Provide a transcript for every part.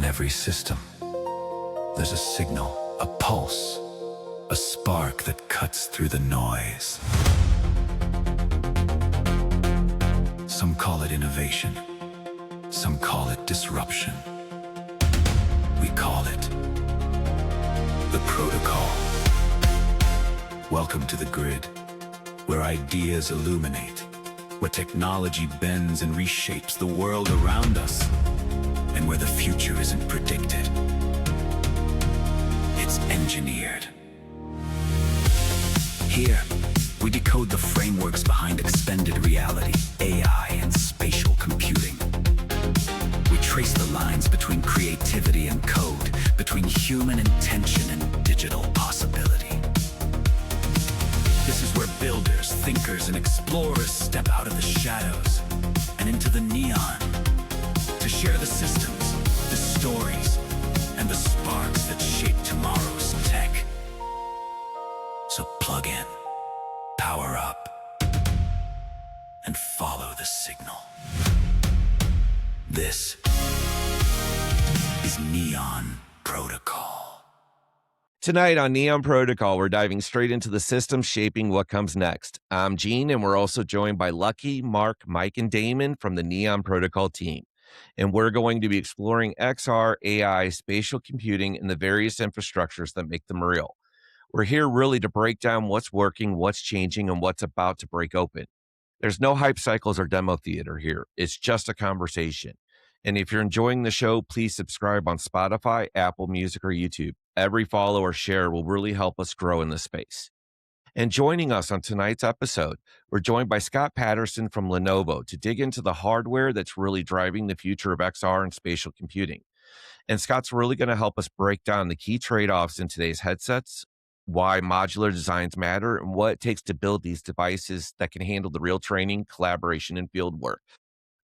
In every system, there's a signal, a pulse, a spark that cuts through the noise. Some call it innovation. Some call it disruption. We call it the protocol. Welcome to the grid, where ideas illuminate, where technology bends and reshapes the world around us, and where the future isn't predicted. It's engineered. Here, we decode the frameworks behind extended reality, AI, and spatial computing. We trace the lines between creativity and code, between human intention and digital possibility. This is where builders, thinkers, and explorers step out of the shadows and into the neon to share the systems, the stories, and the sparks that shape tomorrow's tech. So plug in, power up, and follow the signal. This is Neon Protocol. Tonight on Neon Protocol, we're diving straight into the systems shaping what comes next. I'm Gene, and we're also joined by Lucky, Mark, Mike, and Damon from the Neon Protocol team. And we're going to be exploring XR, AI, spatial computing, and the various infrastructures that make them real. We're here really to break down what's working, what's changing, and what's about to break open. There's no hype cycles or demo theater here. It's just a conversation. And if you're enjoying the show, please subscribe on Spotify, Apple Music, or YouTube. Every follow or share will really help us grow in this space. And joining us on tonight's episode, we're joined by Scott Patterson from Lenovo to dig into the hardware that's really driving the future of XR and spatial computing. And Scott's really going to help us break down the key trade-offs in today's headsets, why modular designs matter, and what it takes to build these devices that can handle the real training, collaboration, and field work,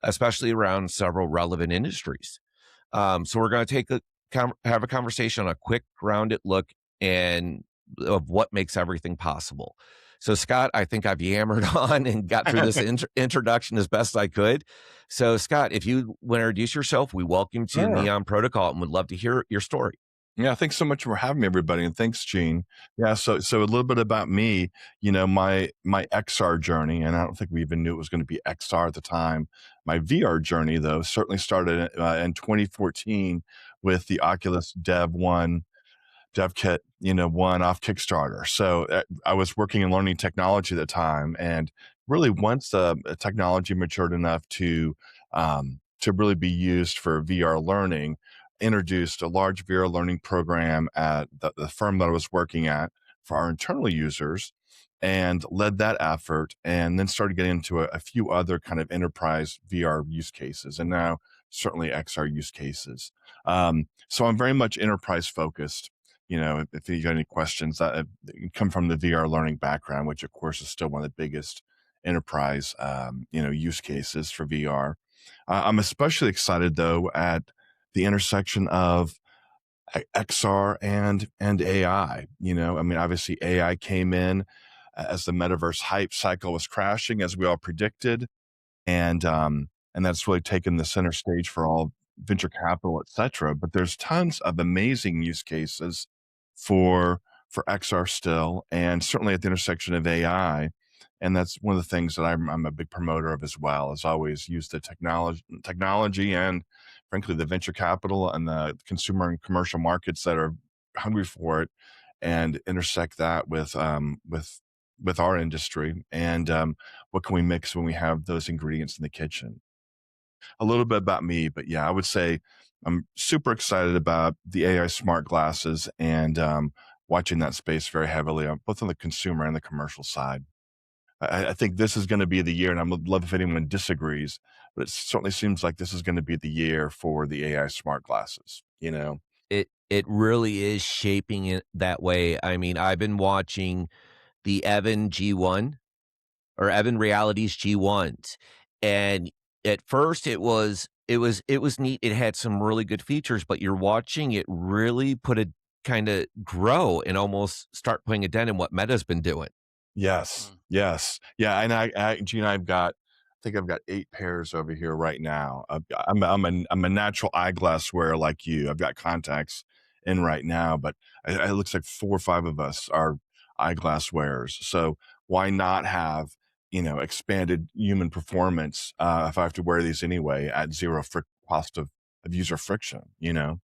especially around several relevant industries. So we're going to have a conversation on a quick, grounded look and of what makes everything possible. So Scott, I think I've yammered on and got through this introduction as best I could. So Scott, if you want to introduce yourself, we welcome you to Neon Protocol and would love to hear your story. Yeah, thanks so much for having me, everybody, and thanks, Gene. Yeah, so a little bit about me. You know, my XR journey, and I don't think we even knew it was going to be XR at the time. My VR journey, though, certainly started in 2014 with the Oculus Dev Kit, one off Kickstarter. So I was working in learning technology at the time, and really once the technology matured enough to really be used for VR learning, introduced a large VR learning program at the firm that I was working at for our internal users, and led that effort, and then started getting into a few other kind of enterprise VR use cases, and now certainly XR use cases. So I'm very much enterprise focused. If you got any questions that come from the VR learning background, which of course is still one of the biggest enterprise, use cases for VR. I'm especially excited though at the intersection of XR and AI. Obviously AI came in as the metaverse hype cycle was crashing, as we all predicted, and that's really taken the center stage for all venture capital, et cetera. But there's tons of amazing use cases for XR still, and certainly at the intersection of AI. And that's one of the things that I'm a big promoter of as well, is always use the technology and frankly the venture capital and the consumer and commercial markets that are hungry for it, and intersect that with our industry, and what can we mix when we have those ingredients in the kitchen. A little bit about me, but yeah, I would say I'm super excited about the AI smart glasses, and watching that space very heavily, both on the consumer and the commercial side. I think this is going to be the year, and I would love if anyone disagrees, but it certainly seems like this is going to be the year for the AI smart glasses. It really is shaping it that way. I mean, I've been watching the Evan G1 or Evan Realities G1s, and at first it was neat. It had some really good features, but you're watching it really put a kind of grow and almost start putting a dent in what Meta's been doing. Yes. Yeah. And Gene, I've got think I've got 8 pairs over here right now. I'm a natural eyeglass wearer like you. I've got contacts in right now, but it looks like 4 or 5 of us are eyeglass wearers. So why not have, expanded human performance, if I have to wear these anyway at 0 cost of user friction, you know?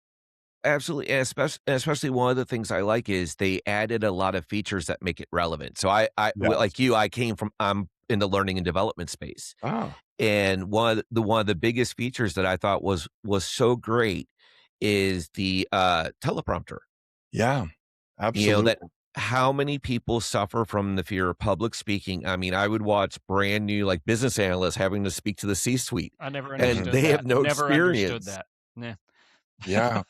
Absolutely, and especially one of the things I like is they added a lot of features that make it relevant. So like Yes. you, I came from I'm in the learning and development space, Oh, and one of the biggest features that I thought was so great is the teleprompter. yeah, That absolutely. how many people suffer from the fear of public speaking? I mean, I would watch brand new like business analysts having to speak to the C-suite, I never and Mhm. understood they have that. no Never understood experience. that. Yeah. Yeah.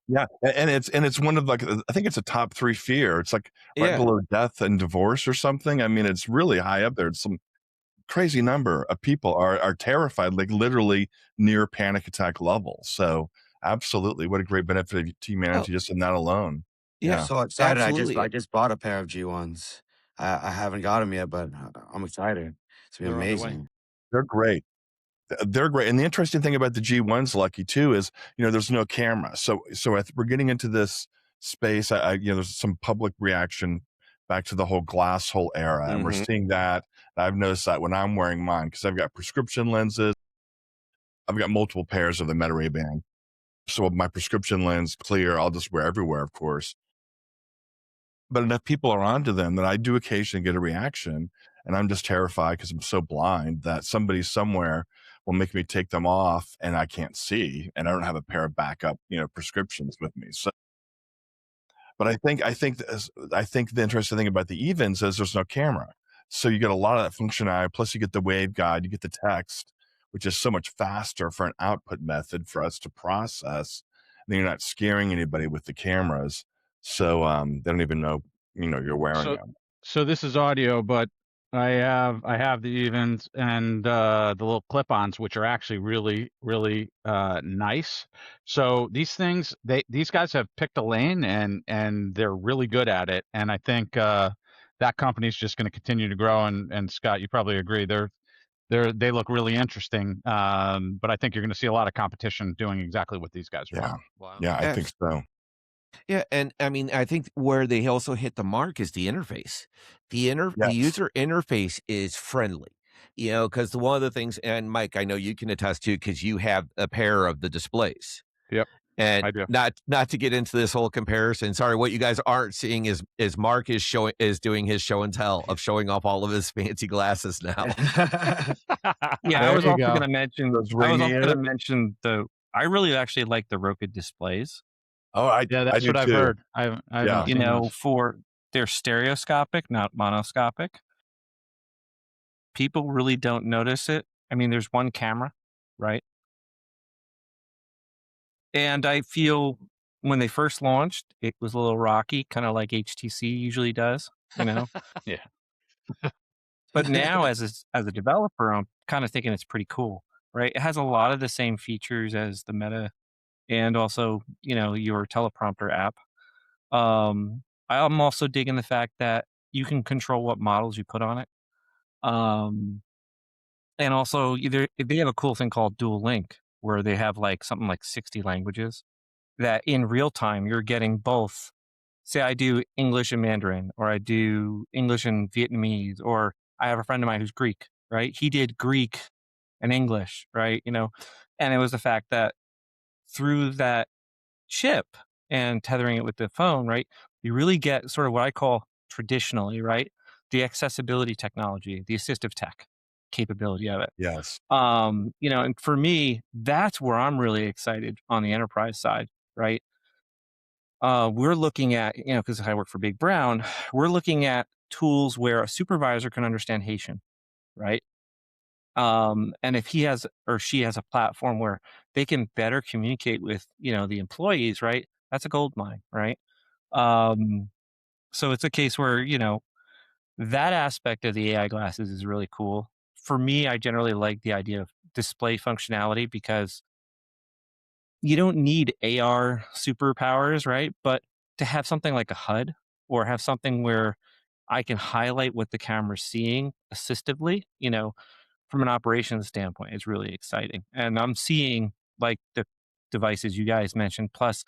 Yeah, and it's one of, like, I think it's a top 3 fear. It's, like, right Yeah. below death and divorce or something. I mean, it's really high up there. It's some crazy number of people are terrified, like, literally near panic attack levels. So, absolutely, what a great benefit to Oh, humanity just in that alone. yeah. Yeah. So excited! I Absolutely. just bought a pair of G1s. I haven't got them yet, but I'm excited. It's gonna be They're on their way. amazing. They're great. They're great, and the interesting thing about the G1's, Lucky, too, is, there's no camera. So we're getting into this space. There's some public reaction back to the whole glass hole era, and we're Mhm. seeing that. I've noticed that when I'm wearing mine, because I've got prescription lenses. I've got multiple pairs of the Meta Ray-Ban. So my prescription lens, clear, I'll just wear everywhere, of course. But enough people are onto them that I do occasionally get a reaction, and I'm just terrified because I'm so blind that somebody somewhere will make me take them off and I can't see, and I don't have a pair of backup, prescriptions with me. So, but I think the interesting thing about the evens is there's no camera, so you get a lot of that functionality. Plus, you get the waveguide, you get the text, which is so much faster for an output method for us to process. And then you're not scaring anybody with the cameras, so they don't even know you're wearing So, them. so this is audio, but I have the evens and the little clip-ons, which are actually really really nice. So these things, these guys have picked a lane and they're really good at it. And I think that company's just going to continue to grow. And Scott, you probably agree. They look really interesting. But I think you're going to see a lot of competition doing exactly what these guys are Yeah, doing. Wow. yeah, I think so. Yeah, and I mean, I think where they also hit the mark is the interface. The Yes, user interface is friendly, because one of the things, and Mike, I know you can attest to because you have a pair of the displays. Yep, And I do. not to get into this whole comparison. Sorry, what you guys aren't seeing is Mark is doing his show and tell of showing off all of his fancy glasses now. Yeah, I There was you also go. gonna mention those I was also ringy gonna ears. mention I really actually like the Roku displays. Oh, I Yeah, I that's do what I've too. heard. I haven't Yeah, You seen know, those. for they're stereoscopic, not monoscopic. People really don't notice it. I mean, there's one camera, right? And I feel when they first launched, it was a little rocky, kind of like HTC usually does, you know. Yeah. But now, as a developer, I'm kind of thinking it's pretty cool, right? It has a lot of the same features as the Meta and also, your teleprompter app. I'm also digging the fact that you can control what models you put on it. Um, and also, they have a cool thing called Dual Link, where they have like something like 60 languages that in real time you're getting both. Say I do English and Mandarin, or I do English and Vietnamese, or I have a friend of mine who's Greek, right? He did Greek and English, right? And it was the fact that through that chip and tethering it with the phone, right? You really get sort of what I call traditionally, right? The accessibility technology, the assistive tech capability of it. yes, And for me, that's where I'm really excited on the enterprise side, right? We're looking at, because I work for Big Brown, we're looking at tools where a supervisor can understand Haitian, right? And if he has or she has a platform where they can better communicate with, the employees, right? That's a gold mine, right? Um, so it's a case where, that aspect of the AI glasses is really cool. For me, I generally like the idea of display functionality because you don't need AR superpowers, right? But to have something like a HUD or have something where I can highlight what the camera's seeing assistively, from an operations standpoint, it's really exciting. And I'm seeing like the devices you guys mentioned, plus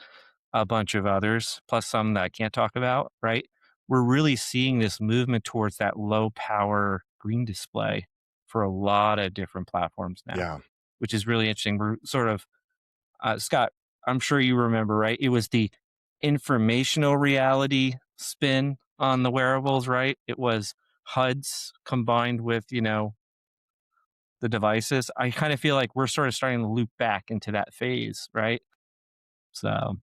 a bunch of others, plus some that I can't talk about, right? We're really seeing this movement towards that low power green display for a lot of different platforms now, Yeah. which is really interesting. We're sort of, Scott, I'm sure you remember, right? It was the informational reality spin on the wearables, right? It was HUDs combined with, the devices. I kind of feel like we're sort of starting to loop back into that phase, right? So,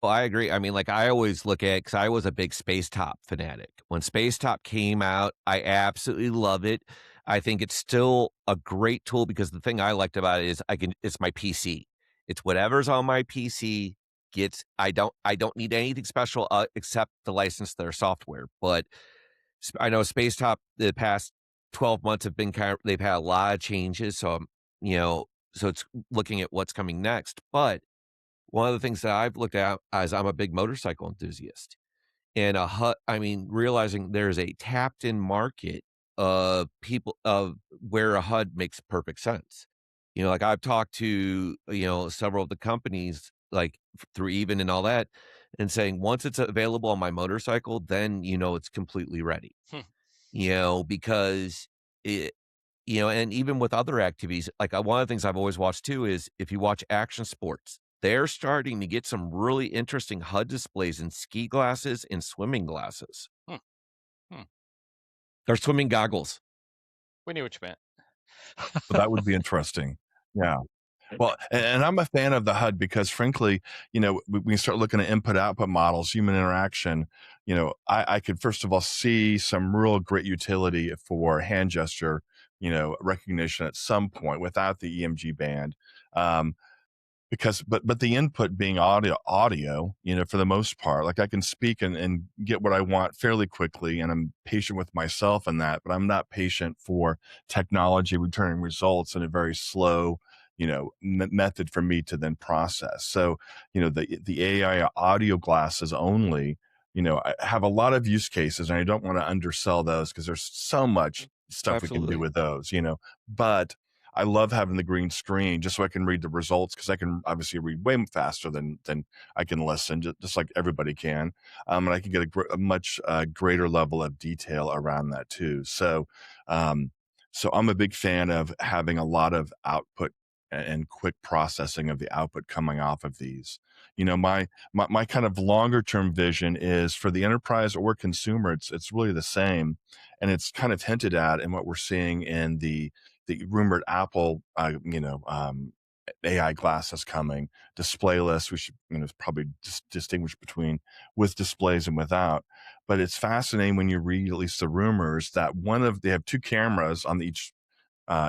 Well, I agree. I mean, like I always look at, because I was a big Spacetop fanatic. When Spacetop came out, I absolutely love it. I think it's still a great tool because the thing I liked about it is it's my PC. It's whatever's on my PC gets. I don't need anything special except to license their software. But I know Spacetop the past 12 months have been they've had a lot of changes. So you know, so it's looking at what's coming next. But one of the things that I've looked at is I'm a big motorcycle enthusiast, and I mean, realizing there's a tapped in market of people of where a HUD makes perfect sense. Like I've talked to, several of the companies like through even and all that, and saying once it's available on my motorcycle, then it's completely ready. Hmm. Because it, and even with other activities, like one of the things I've always watched too is if you watch action sports, they're starting to get some really interesting HUD displays in ski glasses and swimming glasses Hmm. Hmm. or swimming goggles. We knew what you meant. But that would be interesting. Yeah. Well, and I'm a fan of the HUD because, frankly, when you start looking at input-output models, human interaction, I could first of all see some real great utility for hand gesture, recognition at some point without the EMG band. Because but the input being audio, for the most part, like I can speak and get what I want fairly quickly, and I'm patient with myself in that, but I'm not patient for technology returning results in a very slow, method for me to then process. So, the AI audio glasses only, I have a lot of use cases, and I don't want to undersell those because there's so much stuff we can do Absolutely. with those, but I love having the green screen just so I can read the results, because I can obviously read way faster than I can listen, just like everybody can. And I can get a much greater level of detail around that too. So, so I'm a big fan of having a lot of output and quick processing of the output coming off of these. My kind of longer term vision is for the enterprise or consumer. It's really the same, and it's kind of hinted at in what we're seeing in the rumored Apple, AI glasses coming, displayless. We should, probably distinguish between with displays and without. But it's fascinating when you read at least the rumors that they have two cameras on each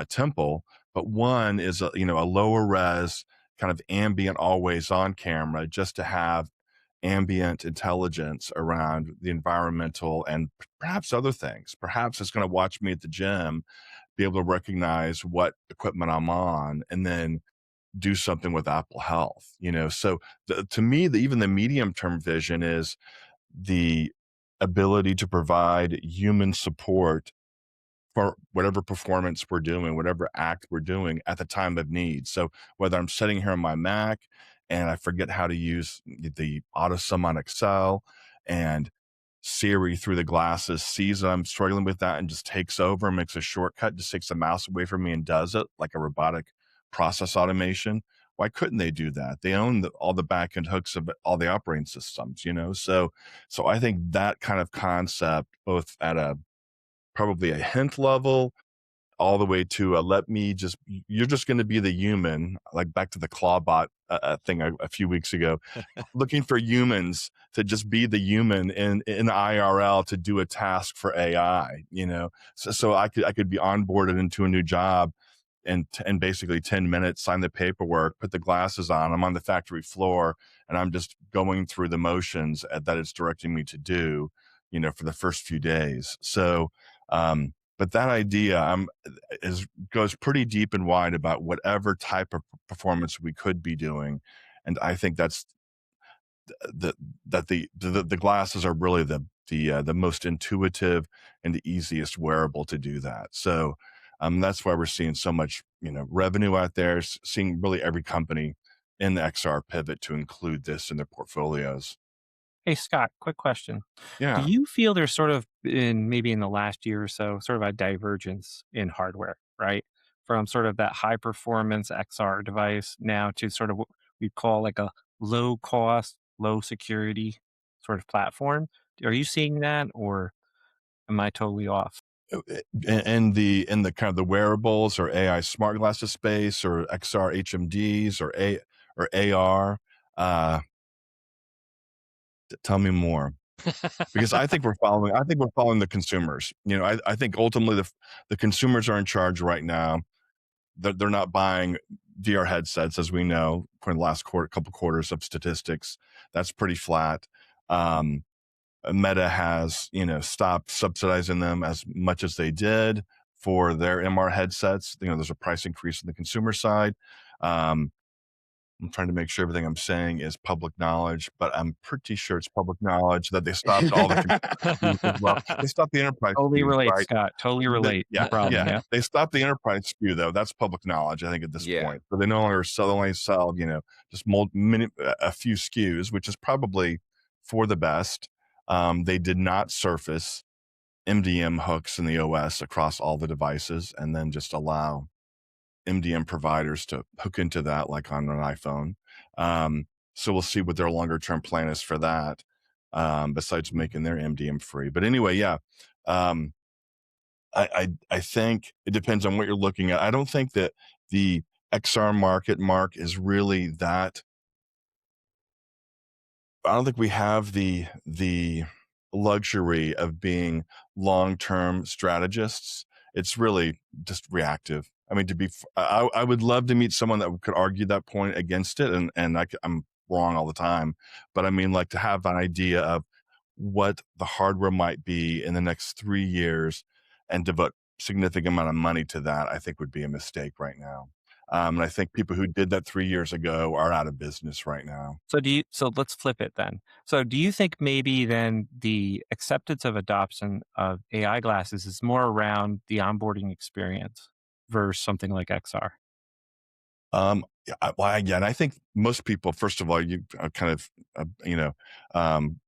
temple, but one is a lower res kind of ambient, always on camera, just to have ambient intelligence around the environmental and perhaps other things. Perhaps it's going to watch me at the gym, be able to recognize what equipment I'm on, and then do something with Apple Health. So to me, even the medium term vision is the ability to provide human support for whatever performance we're doing, whatever act we're doing at the time of need. So whether I'm sitting here on my Mac and I forget how to use the auto sum on Excel, and Siri through the glasses sees that I'm struggling with that and just takes over and makes a shortcut, just takes the mouse away from me and does it like a robotic process automation. Why couldn't they do that? They own all the back end hooks of all the operating systems, So I think that kind of concept, both at probably a hint level, all the way to you're just going to be the human, like back to the Clawbot thing a few weeks ago, looking for humans to just be the human in IRL to do a task for AI, so I could be onboarded into a new job and basically 10 minutes, sign the paperwork, put the glasses on. I'm on the factory floor and I'm just going through the motions that it's directing me to do, for the first few days. So, but that idea goes pretty deep and wide about whatever type of performance we could be doing, and I think that's the glasses are really the most intuitive and the easiest wearable to do that. So, That's why we're seeing so much, revenue out there, seeing really every company in the XR pivot to include this in their portfolios. Hey, Scott, quick question. Do Yeah. you feel there's sort of maybe in the last year or so, sort of a divergence in hardware, right? From sort of that high performance XR device now to sort of what we call like a low cost, low security sort of platform. Are you seeing that or am I totally off? In the kind of the wearables or AI smart glasses space or XR HMDs or AR, tell me more. Because I think we're following the consumers. I think ultimately the consumers are in charge right now. They're not buying VR headsets, as we know, for the last couple quarters of statistics. That's pretty flat. Meta has, stopped subsidizing them as much as they did for their MR headsets. There's a price increase on the consumer side. I'm trying to make sure everything I'm saying is public knowledge, but I'm pretty sure it's public knowledge that they stopped all the SKUs as well. They stopped the enterprise Totally SKUs, relate, right? Scott. Totally relate. No Yeah, problem. yeah. Yeah. They stopped the enterprise SKU though. That's public knowledge, I think, at this Yeah. point. So they no longer only sell, just a few SKUs, which is probably for the best. They did not surface MDM hooks in the OS across all the devices, and then just allow MDM providers to hook into that like on an iPhone. So we'll see what their longer term plan is for that, besides making their MDM free. But anyway, yeah. I think it depends on what you're looking at. I don't think that the XR market, Mark, is really that. I don't think we have the luxury of being long-term strategists. It's really just reactive. I mean, I would love to meet someone that could argue that point against it, and I'm wrong all the time. But I mean, like to have an idea of what the hardware might be in the next 3 years and devote significant amount of money to that, I think would be a mistake right now. And I think people who did that 3 years ago are out of business right now. So let's flip it then. So do you think maybe then the acceptance of adoption of AI glasses is more around the onboarding experience versus something like XR? Yeah, well, again, I think most people, first of all, you kind of,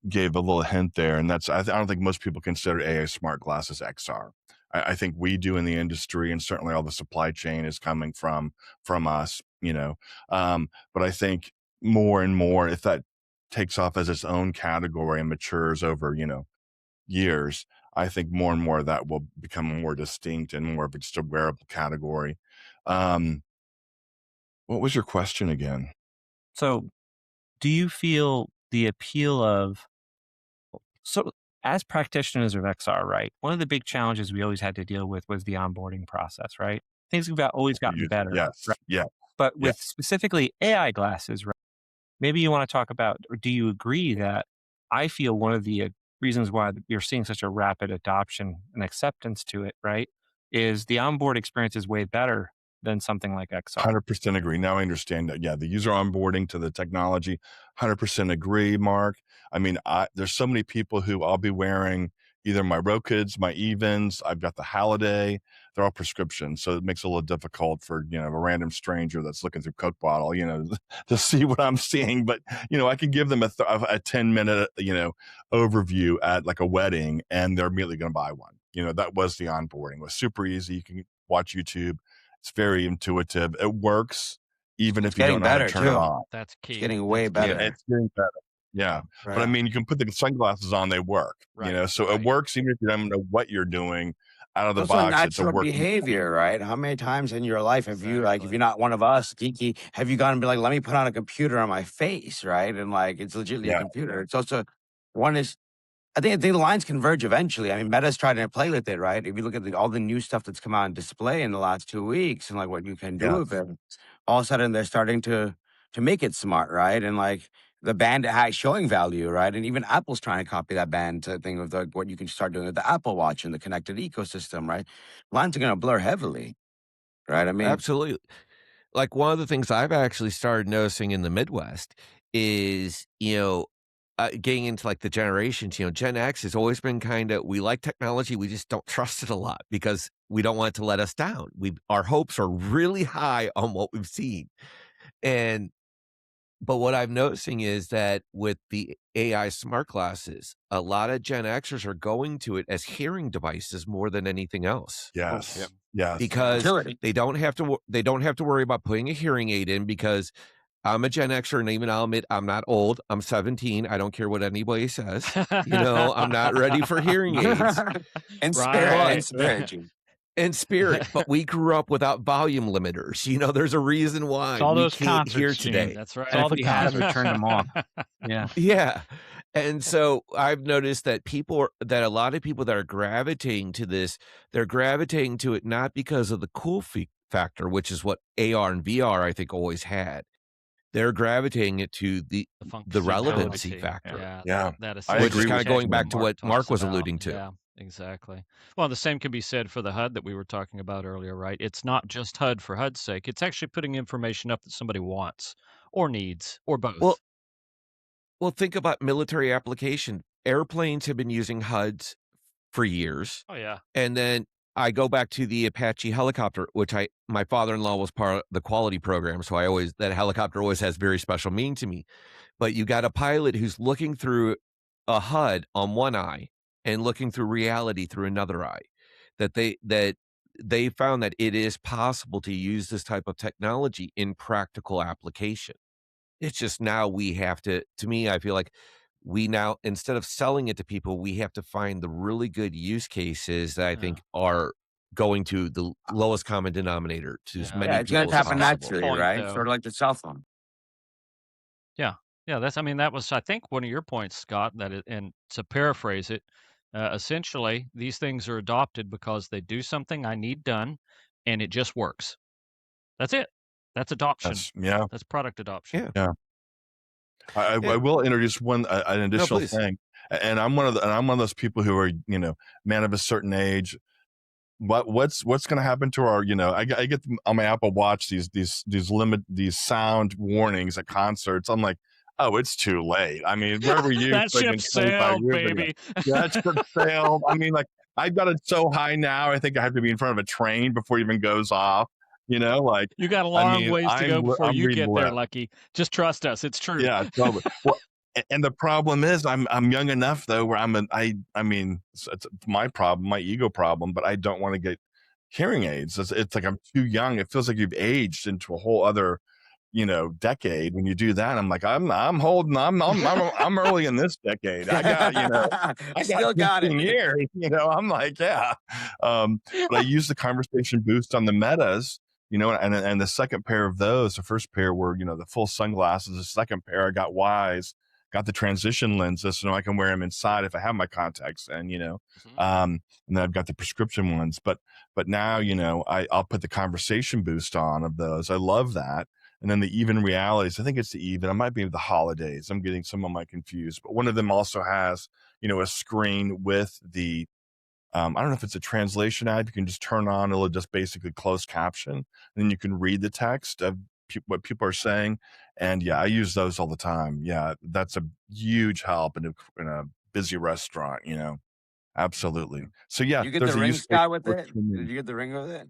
gave a little hint there, and that's, I don't think most people consider AI smart glasses XR. I think we do in the industry, and certainly all the supply chain is coming from us, but I think more and more, if that takes off as its own category and matures over, years, I think more and more of that will become more distinct and more of just a wearable category. What was your question again? So do you feel the appeal of so as practitioners of XR, right? One of the big challenges we always had to deal with was the onboarding process, right? Things have always gotten better, Yes, right? yeah, But yeah. with specifically AI glasses, right? Maybe you want to talk about, or do you agree that I feel one of the reasons why you're seeing such a rapid adoption and acceptance to it, right, is the onboard experience is way better than something like XR. 100% agree. Now I understand that. Yeah, the user onboarding to the technology, 100% agree, Mark. I mean, there's so many people who I'll be wearing either my Rokids, my Evens. I've got the Halliday. They're all prescriptions, so it makes it a little difficult for a random stranger that's looking through Coke bottle, to see what I'm seeing. But I can give them a 10-minute overview at like a wedding, and they're immediately going to buy one. That was the onboarding. It was super easy. You can watch YouTube. It's very intuitive. It works even if you getting don't know how to better, turn it too. on. That's key. It's getting way That's key. better. It's getting better. Yeah. But I Right. mean, you can put the sunglasses on, they work. Right, So right. it works even if you don't know what you're doing out of the Also box. It's a natural working. behavior, right? How many times in your life have you, like, if Exactly. you're not one of us, geeky, have you gone and be like, let me put on a computer on my face, right? And like, it's legitimately a Yeah. computer. It's also, one is, I think the lines converge eventually. I mean, Meta's trying to play with it, right? If you look at all the new stuff that's come out on display in the last 2 weeks and like what you can do Yeah. with it, all of a sudden they're starting to make it smart, right? And like the band has showing value, right? And even Apple's trying to copy that band to thing of like what you can start doing with the Apple Watch and the connected ecosystem, right? Lines are going to blur heavily, right? I mean, Absolutely. Like one of the things I've actually started noticing in the Midwest is, getting into like the generations, Gen X has always been we like technology, we just don't trust it a lot because we don't want it to let us down. Our hopes are really high on what we've seen. But what I'm noticing is that with the AI smart glasses, a lot of Gen Xers are going to it as hearing devices more than anything else. Yes. Yep. Yes. Because Utility. they don't have to worry about putting a hearing aid in because I'm a Gen Xer, and even I'll admit I'm not old. I'm 17. I don't care what anybody says. I'm not ready for hearing aids. And Right. spirit, Gene. And spirit, but we grew up without volume limiters. There's a reason why It's all we those can't hear concerts, Gene. today. That's right. It's all And if the we had, we concerts. turned them off. Yeah. Yeah. And so I've noticed that a lot of people that are gravitating to this, they're gravitating to it not because of the cool factor, which is what AR and VR I think always had. They're gravitating it to the relevancy functionality. factor. Yeah. Yeah. That I Which is agree kind with of going back you. to what talks Mark was about. alluding to. Yeah, exactly. Well, the same can be said for the HUD that we were talking about earlier, right? It's not just HUD for HUD's sake. It's actually putting information up that somebody wants or needs or both. Well, think about military application. Airplanes have been using HUDs for years. Oh yeah. And then I go back to the Apache helicopter, which my father-in-law was part of the quality program. So that helicopter always has very special meaning to me. But you got a pilot who's looking through a HUD on one eye and looking through reality through another eye. That they found that it is possible to use this type of technology in practical application. It's just now we have to me, I feel like we now, instead of selling it to people, we have to find the really good use cases that I think are going to the lowest common denominator to as Yeah. many Yeah, it's going people to as happen possible. naturally, Point, right? though. Sort of like the cell phone. Yeah. Yeah, that was, I think, one of your points, Scott, and to paraphrase it, essentially, these things are adopted because they do something I need done, and it just works. That's it. That's adoption. Yes. Yeah. That's product adoption. Yeah. I Yeah. will introduce an additional please. thing, and I'm one of those people who are man of a certain age. What's going to happen to our I get on my Apple Watch these sound warnings at concerts. I'm like, oh, it's too late. I mean, where were you That ship 25 sailed, years ago? baby. Yeah, that ship sailed. I mean, like, I've got it so high now. I think I have to be in front of a train before it even goes off. Like, You got a I long mean, ways to go before I'm you reading get there, lips. Lucky. Just trust us. It's true. Yeah, totally. Well, and the problem is I'm young enough though where I mean it's my problem, my ego problem, but I don't want to get hearing aids. It's like I'm too young. It feels like you've aged into a whole other decade when you do that. I'm like I'm early in this decade. I got I Still got got 15 it. years. I'm like yeah. But I use the conversation boost on the Metas. And the second pair of those, the first pair were, the full sunglasses. The second pair, I got Wise, got the transition lenses, so I can wear them inside if I have my contacts in, and then I've got the prescription ones. But now, I'll put the conversation boost on of those. I love that. And then the even realities, I think it's the even, I might be the holidays. I'm getting some of my confused, but one of them also has, a screen with the, I don't know if it's a translation app. You can just turn on, it'll just basically close caption. And then you can read the text of what people are saying. And yeah, I use those all the time. Yeah, that's a huge help in a busy restaurant, absolutely. So yeah, Did you get there's the a ring, use case Scott, with for it? me. Did you get the ring with it?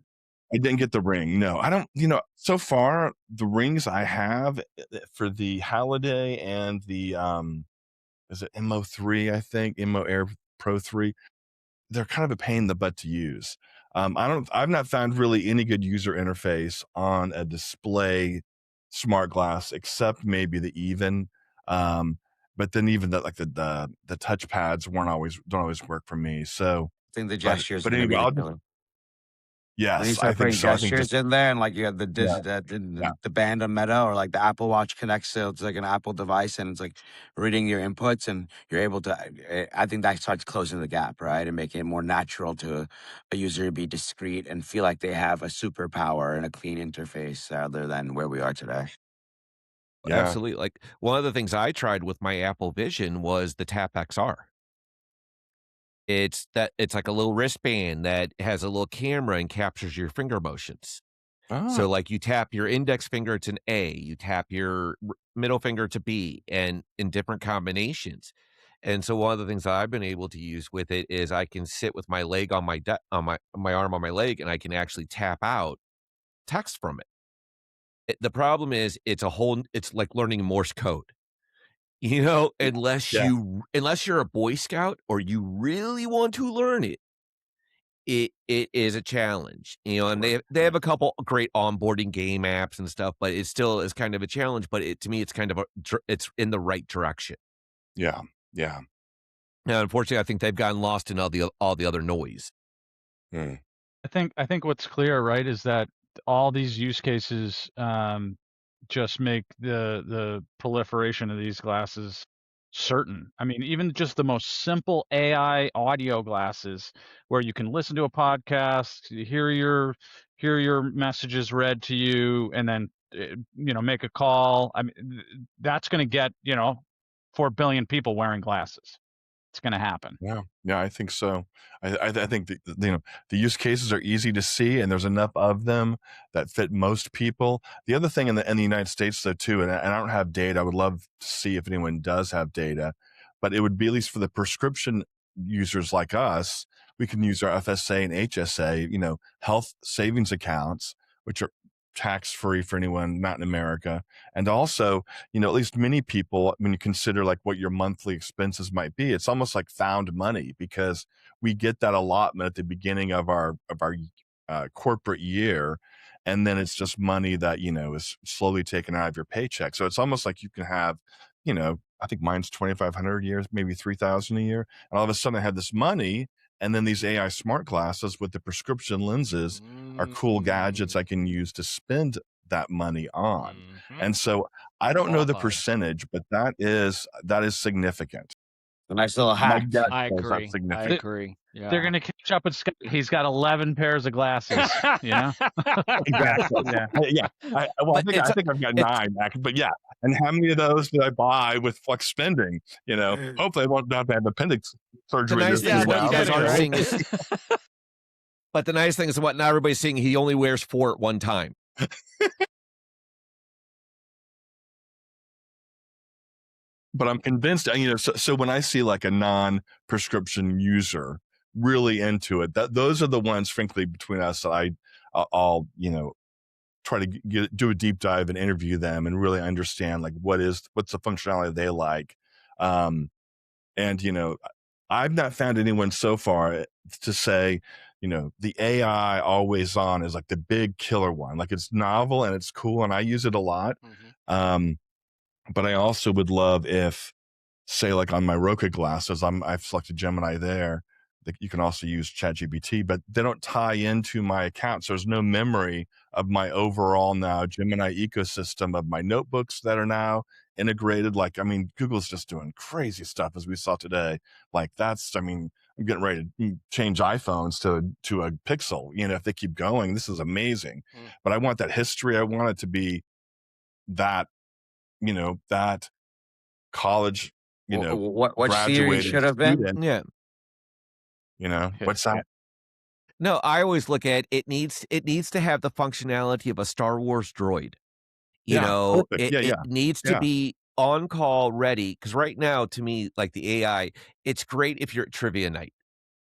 I didn't get the ring. No, I don't, so far the rings I have for the Holiday and the, is it MO3, I think, MO Air Pro 3. They're kind of a pain in the butt to use. I've not found really any good user interface on a display smart glass except maybe the Even. But then even the touchpads don't always work for me. So, I think the gesture is but going to anyway, be the I'll just, killer. When you yes, I start think putting so. I think gestures just, in there, and like you have yeah, the band on Meta, or like the Apple Watch connects to, it's like an Apple device, and it's like reading your inputs, and you're able to. I think that starts closing the gap, right, and making it more natural to a user to be discreet and feel like they have a superpower and a clean interface rather than where we are today. yeah, Absolutely. Like one of the things I tried with my Apple Vision was the Tap XR. It's like a little wristband that has a little camera and captures your finger motions. So Oh, like you tap your index finger, it's an A, you tap your middle finger to B, and in different combinations. And so one of the things that I've been able to use with it is I can sit with my leg on my arm on my leg, and I can actually tap out text from it. The problem is it's like learning Morse code. Unless yeah, unless you're a Boy Scout or you really want to learn it, it is a challenge, and right, they have right. a couple great onboarding game apps and stuff, but it still is kind of a challenge, but to me, it's kind of it's in the right direction. Yeah, yeah. Now, unfortunately, I think they've gotten lost in all the other noise. Mm. I think what's clear, right, is that all these use cases just make the proliferation of these glasses certain. I mean, even just the most simple AI audio glasses where you can listen to a podcast, you hear your messages read to you, and then make a call. I mean, that's going to get 4 billion people wearing glasses. It's going to happen. Yeah, yeah, I think so. I think the use cases are easy to see, and there's enough of them that fit most people. The other thing in the United States though too, and I don't have data. I would love to see if anyone does have data, but it would be at least for the prescription users like us. We can use our FSA and HSA, health savings accounts, which are tax free for anyone not in America, and also at least many people, when you consider like what your monthly expenses might be, it's almost like found money because we get that allotment at the beginning of our corporate year, and then it's just money that is slowly taken out of your paycheck. So it's almost like you can have, I think mine's 2,500 a year, maybe 3,000 a year, and all of a sudden I have this money. And then these AI smart glasses with the prescription lenses are cool gadgets I Mm, can use to spend that money on. mhm. And so I don't know the Qualified. percentage, but that is significant. A nice little My hack. gut I says that's agree. I significant. They- agree. They're Yeah. going to catch up with Scott. He's got 11 pairs of glasses, you know? Exactly. Yeah. Yeah. Well, I But think I think I've got it's 9 actually, but yeah. And how many of those did I buy with flex spending? Hopefully I won't have to have appendix the surgery nice this thing Yeah, is year what no you now. guys But kidding, aren't right? seeing is but the nice thing is what not everybody's seeing, he only wears 4 at one time. I'm convinced, so when I see like a non-prescription user really into it, that those are the ones, frankly, between us that I'll try to do a deep dive and interview them and really understand like what's the functionality they like. Um, and I've not found anyone so far to say, the AI always on is like the big killer one. Like it's novel and it's cool and I use it a lot. Mhm. Um, but I also would love if, say, like on my Roku glasses, I've selected Gemini there. That you can also use ChatGPT, but they don't tie into my account. So there's no memory of my overall now Gemini ecosystem of my notebooks that are now integrated. Like, I mean, Google's just doing crazy stuff as we saw today. Like I'm getting ready to change iPhones to a Pixel. If they keep going, this is amazing. Mm. But I want that history. I want it to be that, that college, What series graduating should have been? student, Yeah. what's that? No, I always look at it needs to have the functionality of a Star Wars droid. Yeah, perfect. It needs to Yeah, be on call ready because right now, to me, like the AI, it's great if you're at trivia night.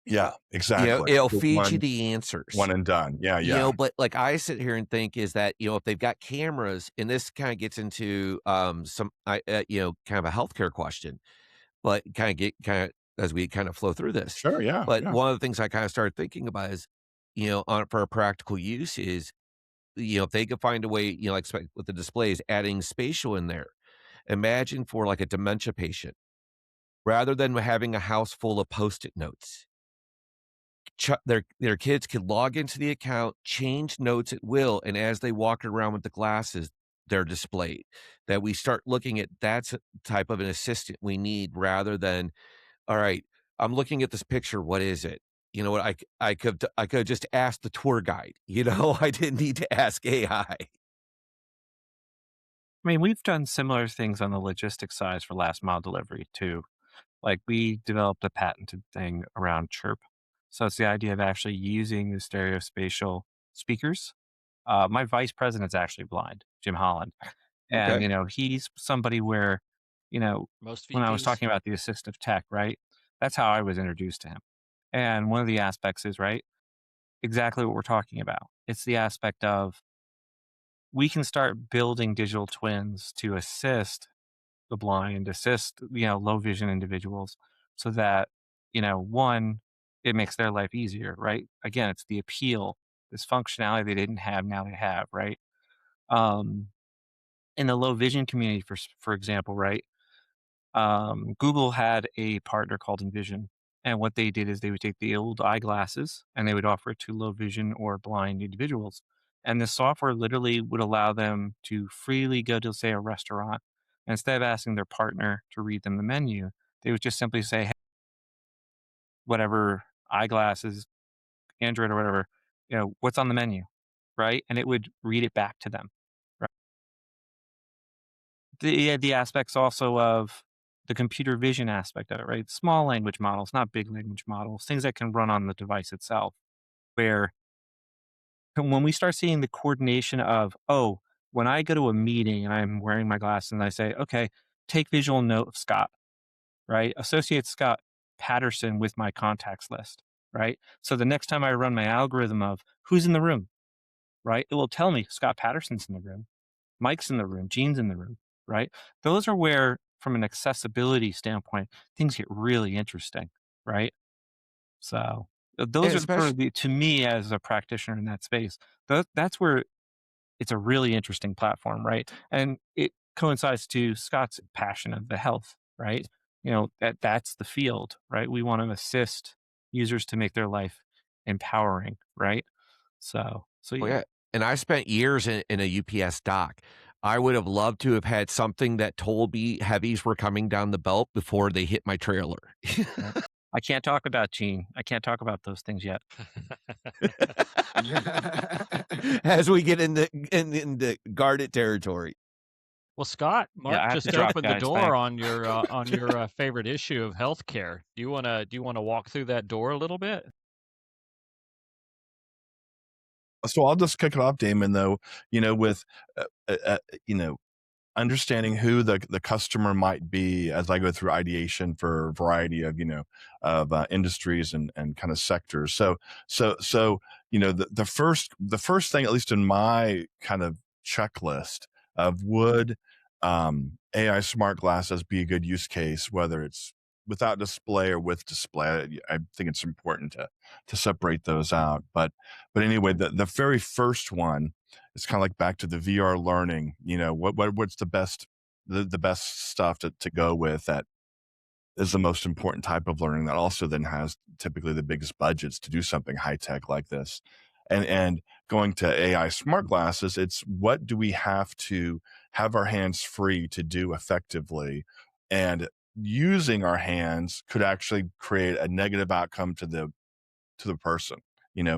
yeah, exactly. It'll Just feed you one the answers. and done. Yeah, yeah. But like I sit here and think is that, if they've got cameras, and this kind of gets into some kind of a healthcare question, but kind of as we kind of flow through this. Sure, yeah, But yeah. one of the things I kind of started thinking about is, on for a practical use is, if they could find a way, like with the displays, adding spatial in there. Imagine for like a dementia patient, rather than having a house full of post-it notes. Their kids could log into the account, change notes at will, and as they walk around with the glasses, they're displayed. That we start looking at that's a type of an assistant we need rather than, all right, I'm looking at this picture. What is it? You know what? I could just ask the tour guide. I didn't need to ask AI. I mean, we've done similar things on the logistics side for last mile delivery too. Like we developed a patented thing around chirp. So it's the idea of actually using the stereospatial speakers My vice president's actually blind, Jim Holland. And, Okay. he's somebody where, Most when I was VPs. talking about the assistive tech, right? That's how I was introduced to him. And one of the aspects is, right, exactly what we're talking about. It's the aspect of we can start building digital twins to assist the blind, assist, low vision individuals so that, one, it makes their life easier, right? Again, it's the appeal, this functionality they didn't have, now they have, right? Um, in the low vision community, for example, right? Google had a partner called Envision. And what they did is they would take the old eyeglasses and they would offer it to low vision or blind individuals. And the software literally would allow them to freely go to, say, a restaurant. And instead of asking their partner to read them the menu, they would just simply say, hey, whatever eyeglasses, Android or whatever, what's on the menu, right? And it would read it back to them. Right? The aspects also of the computer vision aspect of it, right? Small language models, not big language models, things that can run on the device itself. Where when we start seeing the coordination of, oh, when I go to a meeting and I'm wearing my glasses and I say, okay, take visual note of Scott, right? Associate Scott Patterson with my contacts list, right? So the next time I run my algorithm of who's in the room, right? It will tell me Scott Patterson's in the room. Mike's in the room, Gene's in the room, right? Those are where, from an accessibility standpoint, things get really interesting, right? So And those are sort especially, of to me as a practitioner in that space, that's where it's a really interesting platform, right? And it coincides to Scott's passion of the health, right? That's the field, right? We want to assist users to make their life empowering, right? So oh, yeah. yeah. And I spent years in a UPS dock. I would have loved to have had something that told me heavies were coming down the belt before they hit my trailer. Right. I can't talk about Gene. I can't talk about those things yet. As we get into guarded territory. Well, Scott, Yeah, Mark I have to just drop, opened the guys. door Thanks. on your favorite issue of healthcare. Do you wanna walk through that door a little bit? So I'll just kick it off, Damon, though, with, uh, uh, uh, you know, understanding who the customer might be as I go through ideation for a variety of industries and kind of sectors. So the first thing, at least in my kind of checklist of would AI smart glasses be a good use case, whether it's without display or with display. I think it's important to separate those out. But anyway, the very first one, it's kind of like back to the VR learning. What's the best stuff to go with that is the most important type of learning that also then has typically the biggest budgets to do something high tech like this. And going to AI smart glasses, it's what do we have to have our hands free to do effectively, and using our hands could actually create a negative outcome to the person. I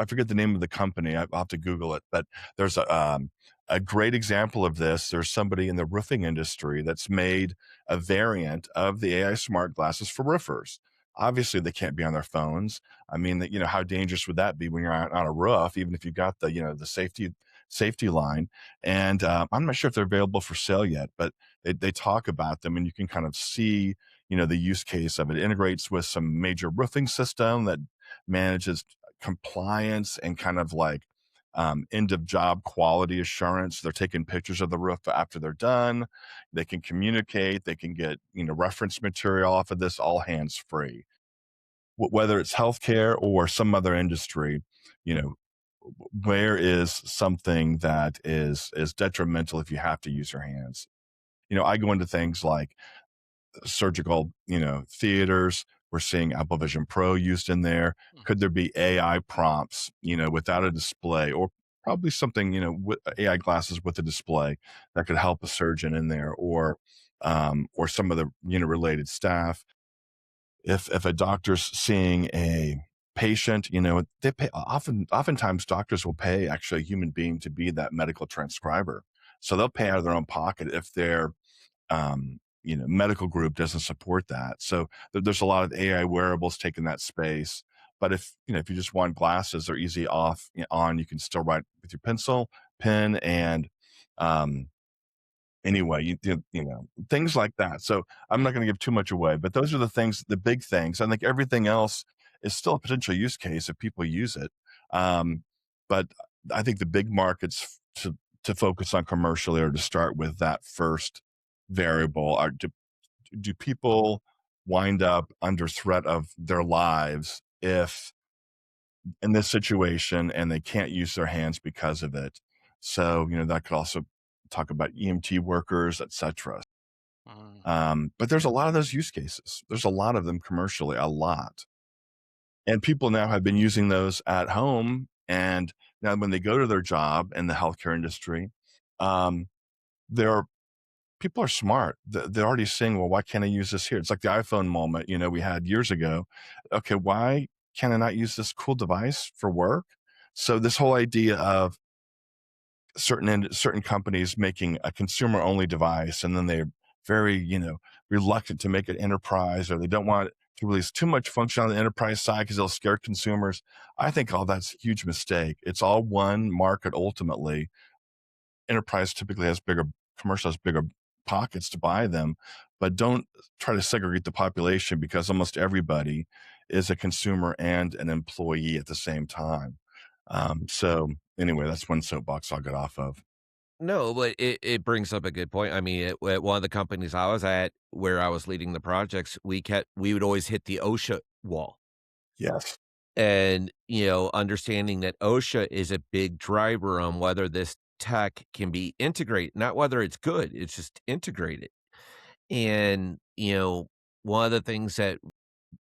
forget the name of the company. I'll have to Google it, but there's a great example of this. There's somebody in the roofing industry that's made a variant of the AI smart glasses for roofers. Obviously, they can't be on their phones. I mean, how dangerous would that be when you're on a roof, even if you've got the safety line? And I'm not sure if they're available for sale yet, but they talk about them, and you can kind of see the use case of it. It integrates with some major roofing system that manages compliance and kind of like end of job quality assurance. They're taking pictures of the roof after they're done. They can communicate. They can get reference material off of this, all hands free. Whether it's healthcare or some other industry, you know, where is something that is detrimental if you have to use your hands? I go into things like surgical, theaters. We're seeing Apple Vision Pro used in there. Could there be AI prompts, without a display, or probably something, with AI glasses with a display that could help a surgeon in there, or some of the, related staff. If a doctor's seeing a patient, they pay oftentimes doctors will pay actually a human being to be that medical transcriber. So they'll pay out of their own pocket if they're medical group doesn't support that. So there's a lot of AI wearables taking that space. But if if you just want glasses, they're easy off on. You can still write with your pencil, pen, and um, anyway, things like that. So I'm not going to give too much away, but those are the things, the big things. I think everything else is still a potential use case if people use it. But I think the big markets to focus on commercially are to start with that first variable. Do people wind up under threat of their lives if in this situation and they can't use their hands because of it? So, that could also talk about EMT workers, etc. But there's a lot of those use cases. There's a lot of them commercially, a lot. And people now have been using those at home. And now when they go to their job in the healthcare industry, they're people are smart. They're already saying, well, why can't I use this here? It's like the iPhone moment, we had years ago. Okay, why can I not use this cool device for work? So this whole idea of certain companies making a consumer only device, and then they're very, reluctant to make it enterprise, or they don't want to release too much function on the enterprise side because they'll scare consumers. I think all that's a huge mistake. It's all one market ultimately. Enterprise typically has commercial has bigger pockets to buy them, but don't try to segregate the population because almost everybody is a consumer and an employee at the same time. So anyway, that's one soapbox I'll get off of. No, but it brings up a good point. I mean, at one of the companies I was at, where I was leading the projects, we would always hit the OSHA wall. Yes. And, understanding that OSHA is a big driver on whether this tech can be integrated, not whether it's good, it's just integrated. And, one of the things that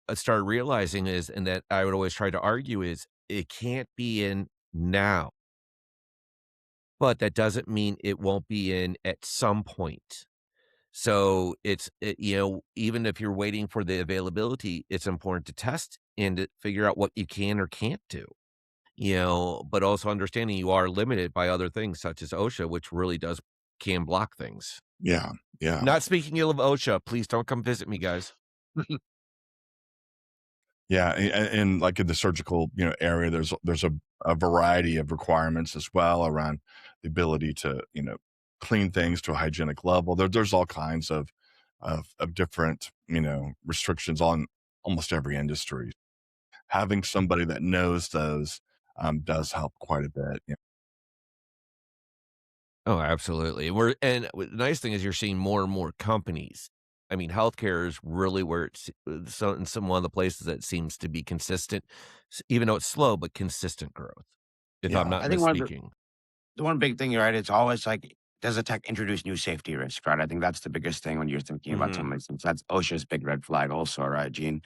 I started realizing is, and that I would always try to argue is, it can't be in now, but that doesn't mean it won't be in at some point. So even if you're waiting for the availability, it's important to test and to figure out what you can or can't do. But also understanding you are limited by other things such as OSHA, which really can block things. Yeah. Yeah. Not speaking ill of OSHA, please don't come visit me, guys. Yeah, and like in the surgical, area, there's a variety of requirements as well around the ability to, clean things to a hygienic level. There's all kinds of different, restrictions on almost every industry. Having somebody that knows those does help quite a bit. Oh, absolutely. The nice thing is you're seeing more and more companies. I mean, healthcare is really where in some one of the places that seems to be consistent, even though it's slow, but consistent growth, if I'm Yeah. not I think misspeaking. the one big thing, right? It's always like, does the tech introduce new safety risk, right? I think that's the biggest thing when you're thinking about Mhm. some of these things. That's OSHA's big red flag, also, right, Gene?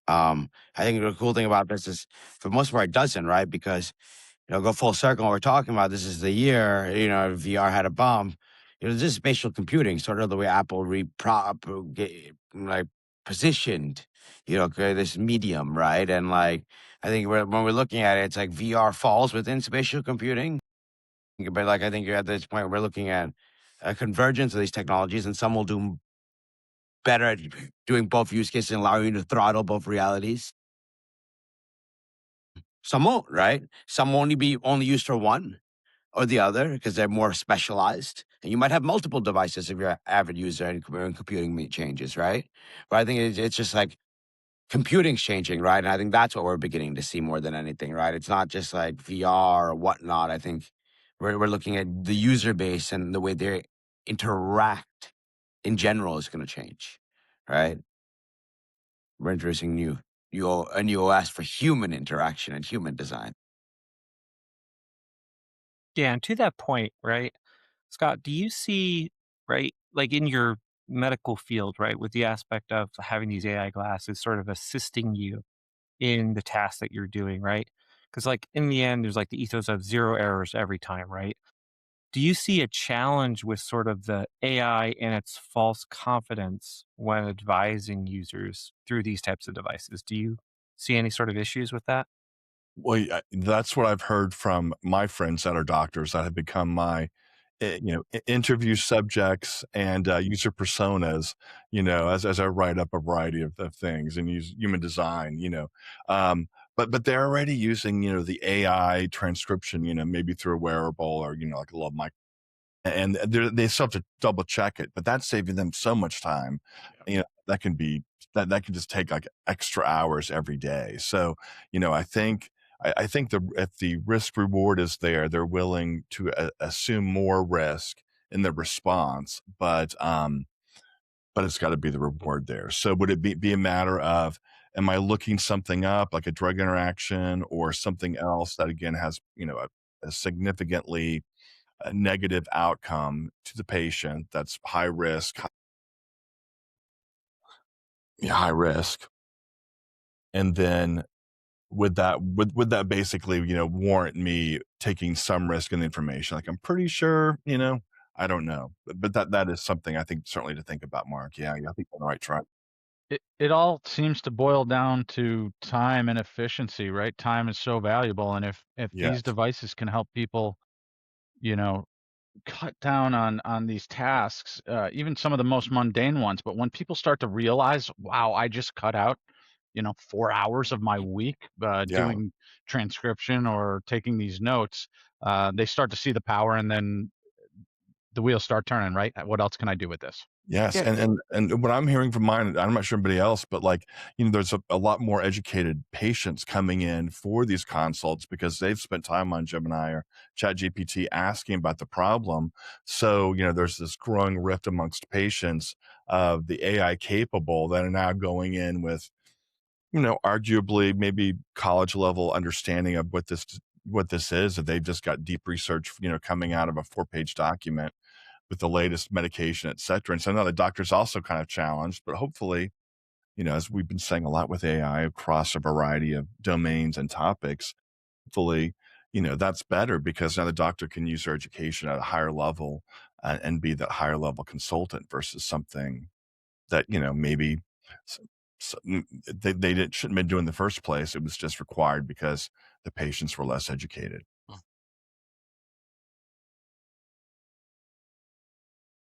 I think the cool thing about this is, for the most part, it doesn't, right? Because go full circle. We're talking about this is the year, VR had a bomb. This is spatial computing, sort of the way Apple like positioned, this medium, right? And like, I think when we're looking at it, it's like VR falls within spatial computing. But like, I think you're at this point, we're looking at a convergence of these technologies, and some will do better at doing both use cases and allowing you to throttle both realities. Some won't, right? Some will only used for one or the other because they're more specialized. And you might have multiple devices if you're an avid user and computing changes, right? But I think it's just like computing's changing, right? And I think that's what we're beginning to see more than anything, right? It's not just like VR or whatnot. I think we're looking at the user base, and the way they interact in general is going to change, right? We're introducing a new OS for human interaction and human design. Yeah, and to that point, right, Scott, do you see, right, like in your medical field, right, with the aspect of having these AI glasses sort of assisting you in the task that you're doing, right? Because, like, in the end, there's like the ethos of zero errors every time, right? Do you see a challenge with sort of the AI and its false confidence when advising users through these types of devices? Do you see any sort of issues with that? Well, that's what I've heard from my friends that are doctors that have become my, interview subjects and user personas. As I write up a variety of things and use human design. but they're already using, the AI transcription, maybe through a wearable or, like a little mic, and they still have to double check it, but that's saving them so much time. That can be that can just take like extra hours every day. So, I think if the risk reward is there, they're willing to assume more risk in the response, but it's got to be the reward there. So would it be a matter of, am I looking something up like a drug interaction or something else that again has, a significantly negative outcome to the patient that's high risk, high risk. And then would that basically, warrant me taking some risk in the information? Like, I'm pretty sure, I don't know. But that is something I think certainly to think about, Mark. Yeah, I think you're on the right track. It all seems to boil down to time and efficiency, right? Time is so valuable, and if these Yes. devices can help people, you know, cut down on these tasks, even some of the most mundane ones, but when people start to realize, "Wow, I just cut out, 4 hours of my week, Yeah. doing transcription or taking these notes," they start to see the power, and then the wheels start turning, right? What else can I do with this? Yes, Yeah. and what I'm hearing from mine, I'm not sure anybody else, but like, there's a lot more educated patients coming in for these consults because they've spent time on Gemini or ChatGPT asking about the problem. So, there's this growing rift amongst patients of the AI capable that are now going in with, arguably maybe college level understanding of what this is, that they've just got deep research, coming out of a 4-page document with the latest medication, et cetera. And so now the doctor's also kind of challenged, but hopefully, as we've been saying a lot with AI across a variety of domains and topics, hopefully, that's better because now the doctor can use their education at a higher level and be that higher level consultant versus something that, maybe s- they shouldn't have been doing in the first place. It was just required because the patients were less educated.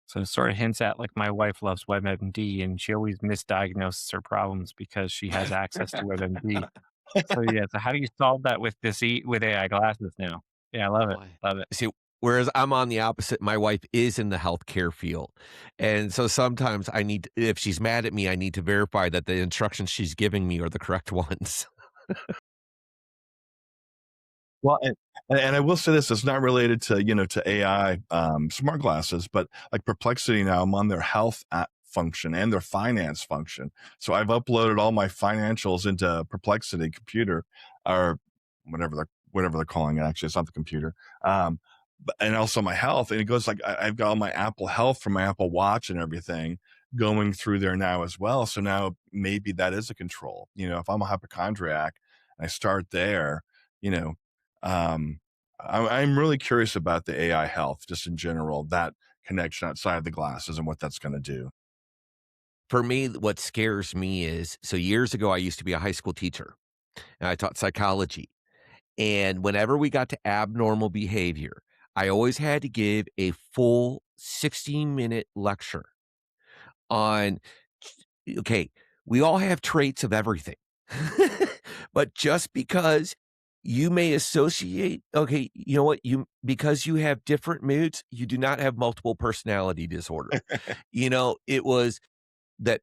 So it sort of hints at like my wife loves WebMD and she always misdiagnoses her problems because she has access to WebMD. So yeah, so how do you solve that with with AI glasses now? Yeah, I love it. Boy. Love it. See, whereas I'm on the opposite, my wife is in the healthcare field. And so sometimes if she's mad at me, I need to verify that the instructions she's giving me are the correct ones. Well, and I will say this, it's not related to, to AI, smart glasses, but like Perplexity now, I'm on their health app function and their finance function. So I've uploaded all my financials into Perplexity computer or whatever they're calling it. Actually, it's not the computer. And also my health. And it goes like, I've got all my Apple Health from my Apple Watch and everything going through there now as well. So now maybe that is a control. If I'm a hypochondriac and I start there, you know, um, I'm really curious about the AI health, just in general, that connection outside the glasses and what that's going to do. For me, what scares me is so years ago, I used to be a high school teacher and I taught psychology. And whenever we got to abnormal behavior, I always had to give a full 16-minute lecture on, okay, we all have traits of everything. But just because you may associate, okay, you know what, because you have different moods, you do not have multiple personality disorder. It was that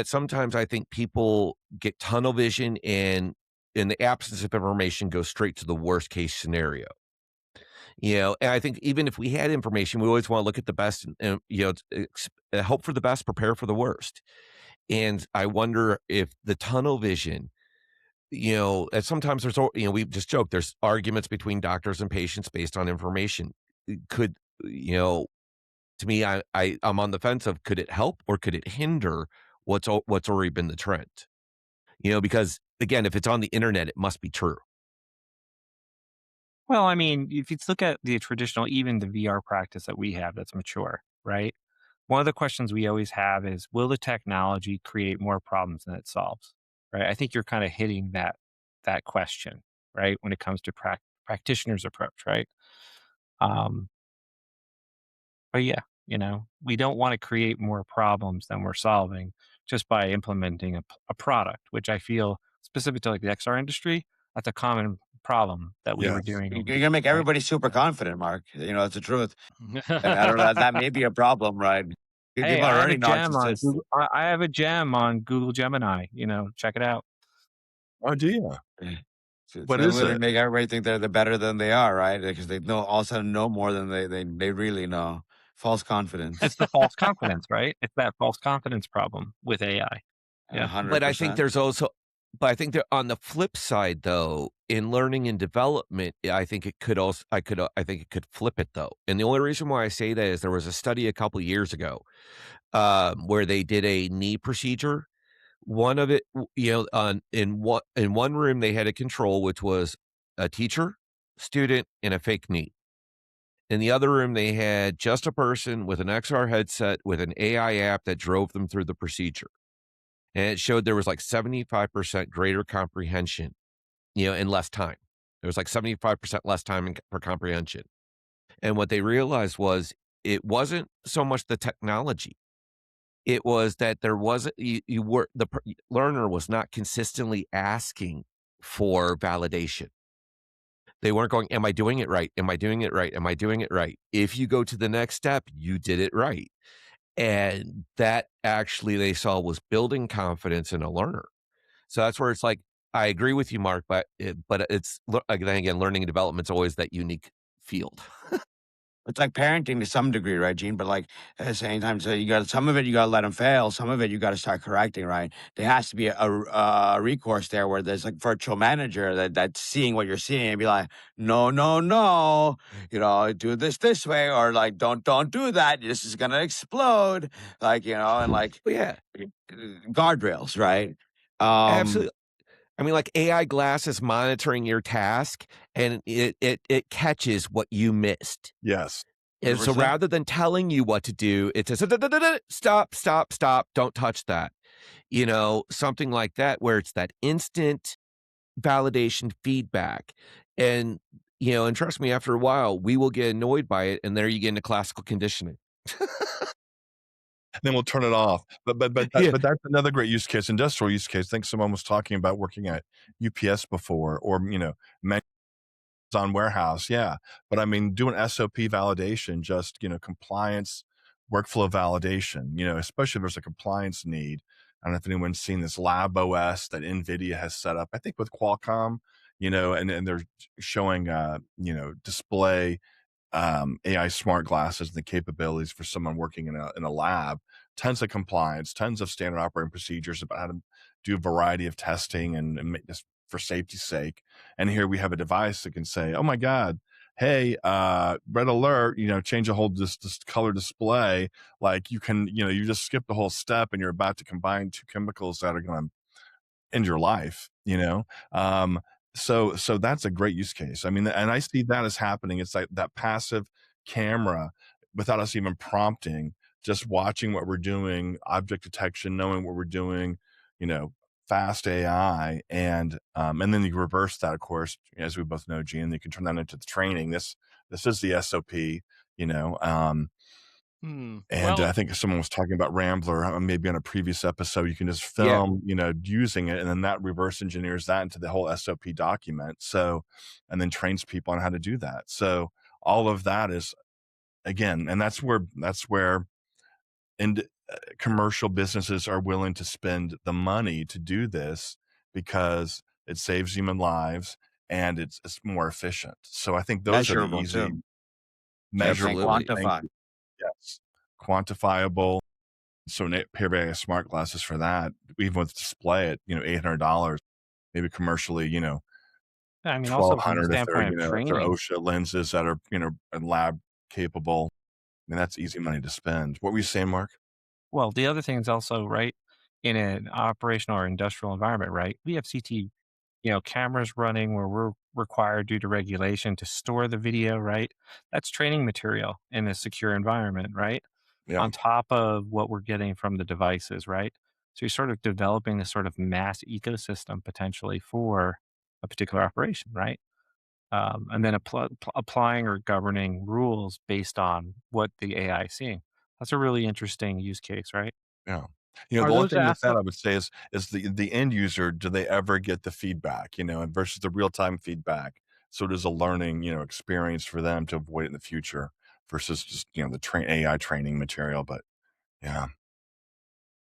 sometimes I think people get tunnel vision and in the absence of information go straight to the worst case scenario. And I think even if we had information, we always want to look at the best and hope for the best, prepare for the worst. And I wonder if the tunnel vision, and sometimes we just joke, there's arguments between doctors and patients based on information. Could, to me, I'm on the fence of could it help or could it hinder what's already been the trend? Because again, if it's on the internet, it must be true. Well, I mean, if you look at the traditional, even the VR practice that we have that's mature, right? One of the questions we always have is, will the technology create more problems than it solves? Right? I think you're kind of hitting that question, right? When it comes to practitioner's approach, right? Um, but yeah, we don't want to create more problems than we're solving just by implementing a product, which I feel specific to like the XR industry. That's a common problem that we were Yes. doing You're over gonna make right? everybody super confident, Mark. That's the truth. And I don't know, that may be a problem, right? Hey, People I are have a already gem on narcissists. Google. I have a gem on Google Gemini. Check it out. Oh, do you? Eh, so What then is they it? make everybody think they're better than they are, right? Because they know all of a sudden know more than they really know. False confidence. It's the false confidence, right? It's that false confidence problem with AI. A Yeah. But I think 100%. there's also but I think that on the flip side though, in learning and development, I think it could also I think it could flip it though. And the only reason why I say that is there was a study a couple years ago, where they did a knee procedure. One of it, on in one room they had a control, which was a teacher, student, and a fake knee. In the other room, they had just a person with an XR headset with an AI app that drove them through the procedure. And it showed there was like 75% greater comprehension, in less time. There was like 75% less time for comprehension. And what they realized was it wasn't so much the technology. It was that there wasn't, you were, learner was not consistently asking for validation. They weren't going, am I doing it right? Am I doing it right? Am I doing it right? If you go to the next step, you did it right. And that actually they saw was building confidence in a learner. So that's where it's like, I agree with you, Mark, but it's again, learning and development's always that unique field. It's like parenting to some degree, right, Gene? But like at the same time, so you got some of it, you got to let them fail. Some of it, you got to start correcting, right? There has to be a recourse there where there's like virtual manager that's seeing what you're seeing and be like, no, no, no, do this way, or like don't do that. This is gonna explode, and like But yeah, guardrails, right? Um, absolutely. I mean, like AI glasses monitoring your task, and it catches what you missed. Yes. And so 100%. rather than telling you what to do, it says, Stop, stop, stop, don't touch that." Something like that, where it's that instant validation feedback. And, and trust me, after a while, we will get annoyed by it. And there you get into classical conditioning. Then we'll turn it off. Yeah. But that's another great use case, industrial use case. I think someone was talking about working at UPS before, or Amazon warehouse. Yeah, but I mean, doing SOP validation, just compliance, workflow validation. Especially if there's a compliance need. I don't know if anyone's seen this Lab OS that NVIDIA has set up. I think with Qualcomm. And they're showing display AI smart glasses and the capabilities for someone working in a lab, tons of compliance, tons of standard operating procedures about how to do a variety of testing and make this for safety's sake. And here we have a device that can say, oh my God, hey, red alert, change a whole this color display. Like you can, you just skip the whole step and you're about to combine two chemicals that are going to end your life, so that's a great use case. I mean, and I see that as happening. It's like that passive camera without us even prompting, just watching what we're doing, object detection, knowing what we're doing, you know, fast AI. And then you reverse that, of course, as we both know, Gene, you can turn that into the training. This is the SOP, you know, and I Well, think someone was talking about Rambler, maybe on a previous episode. You can just Yeah. film, using it, and then that reverse engineers that into the whole SOP document. So, and then trains people on how to do that. So, all of that is again, and that's where and commercial businesses are willing to spend the money to do this because it saves human lives and it's more efficient. So, I think those are the Measurable easy, too. And measurable. Absolutely. Thank quantify. you. Yes, quantifiable. So a pair of smart glasses for that, even with display at $800, maybe commercially, I mean, also from the 1,200 if they're standpoint of if they're training. OSHA lenses that are lab capable. I mean, that's easy money to spend. What were you saying, Mark? Well, the other thing is also, right, in an operational or industrial environment, right, we have CT, cameras running where we're required due to regulation to store the video, right? That's training material in a secure environment, right? Yeah, On top of what we're getting from the devices, right? So you're sort of developing this sort of mass ecosystem potentially for a particular operation, right? And then applying or governing rules based on what the AI is seeing. That's a really interesting use case, right? yeah. The Are only those thing with that assets? I would say is the end user, do they ever get the feedback, and versus the real-time feedback. So it is a learning, experience for them to avoid it in the future versus just, the AI training material. But yeah.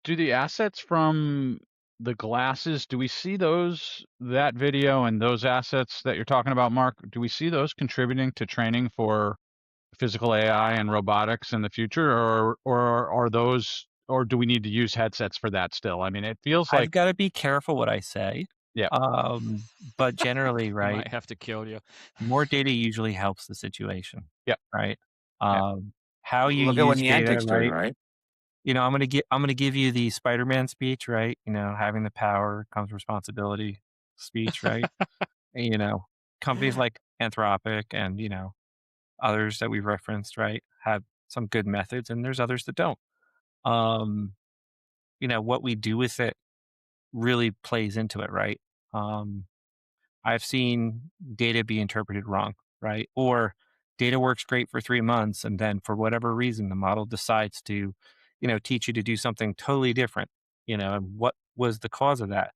Do the assets from the glasses, do we see that video and those assets that you're talking about, Mark, do we see those contributing to training for physical AI and robotics in the future, or are those, or do we need to use headsets for that still? I mean, it feels I've like, got to be careful what I say. yeah, But generally, He right, might have to kill you. more data usually helps the situation, yeah, right? yeah. How you Look at what use data, Niantic's doing, right? right? I'm gonna give you the Spider-Man speech, right? Having the power comes responsibility speech, right? And, companies like Anthropic and, others that we've referenced, right, have some good methods and there's others that don't. Um, what we do with it really plays into it, right? Um, I've seen data be interpreted wrong, right? Or data works great for 3 months, and then for whatever reason, the model decides to, teach you to do something totally different. And what was the cause of that?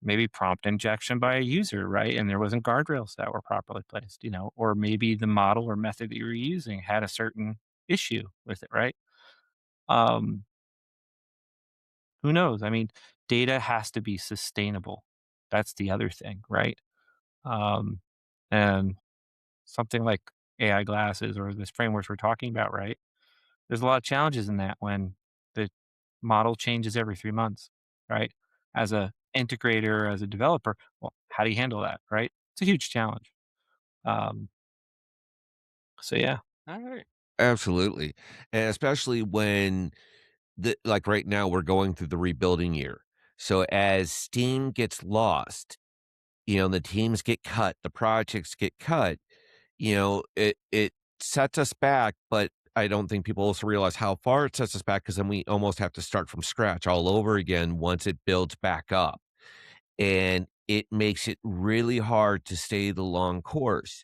Maybe prompt injection by a user, right? And there wasn't guardrails that were properly placed, or maybe the model or method that you were using had a certain issue with it, right? Um, who knows? I mean, data has to be sustainable. That's the other thing, right? Um, and something like AI glasses or this frameworks we're talking about, right? There's a lot of challenges in that when the model changes every 3 months, right? As a integrator, as a developer, well, how do you handle that, right? It's a huge challenge. Um, so yeah, All right. Absolutely. And especially when like right now we're going through the rebuilding year. So as steam gets lost, the teams get cut, the projects get cut, it sets us back, but I don't think people also realize how far it sets us back because then we almost have to start from scratch all over again once it builds back up. And it makes it really hard to stay the long course.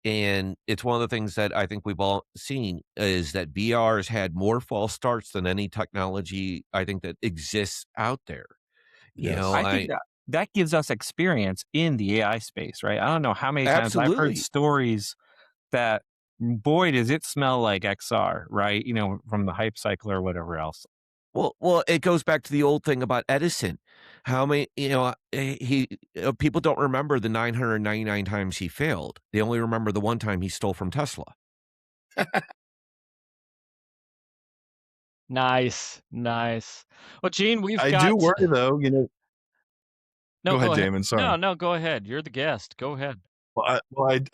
And it's one of the things that I think we've all seen is that VR has had more false starts than any technology I think that exists out there. Yes. I think I that gives us experience in the AI space, right? I don't know how many times I've heard absolutely. stories that boy does it smell like XR, right? From the hype cycle or whatever else. Well, it goes back to the old thing about Edison. How many, people don't remember the 999 times he failed. They only remember the one time he stole from Tesla. Nice, nice. Well, Gene, we've I do got worry though, no, go go ahead, ahead. Damon. No, Sorry. no, go ahead. You're the guest. Go ahead.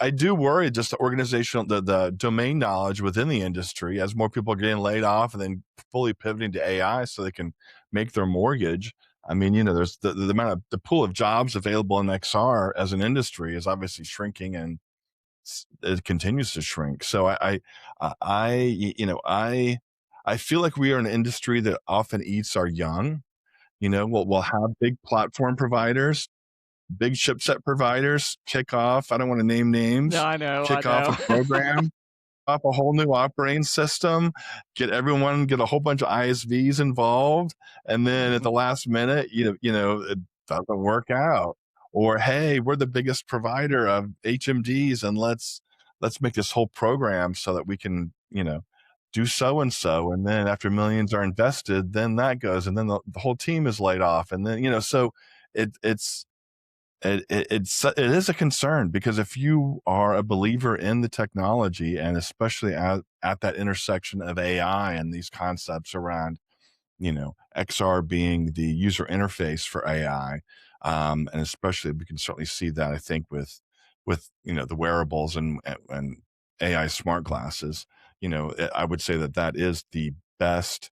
I do worry just the organizational, the domain knowledge within the industry as more people are getting laid off and then fully pivoting to AI so they can make their mortgage. I mean, there's the amount of the pool of jobs available in XR as an industry is obviously shrinking and it continues to shrink. So I feel like we are an industry that often eats our young. We'll have big platform providers, big chipset providers kick off. I don't want to name No, names. I know, I Kick off know. a program, off a whole new operating system, get a whole bunch of ISVs involved, and then at Mhm. the last minute, it doesn't work out. Or hey, we're the biggest provider of HMDs, and let's make this whole program so that we can, do so and so. And then after millions are invested, then that goes, and then the whole team is laid off, and then so it's it is a concern because if you are a believer in the technology and especially at that intersection of AI and these concepts around, XR being the user interface for AI, and especially we can certainly see that I think with the wearables and AI smart glasses, I would say that is the best.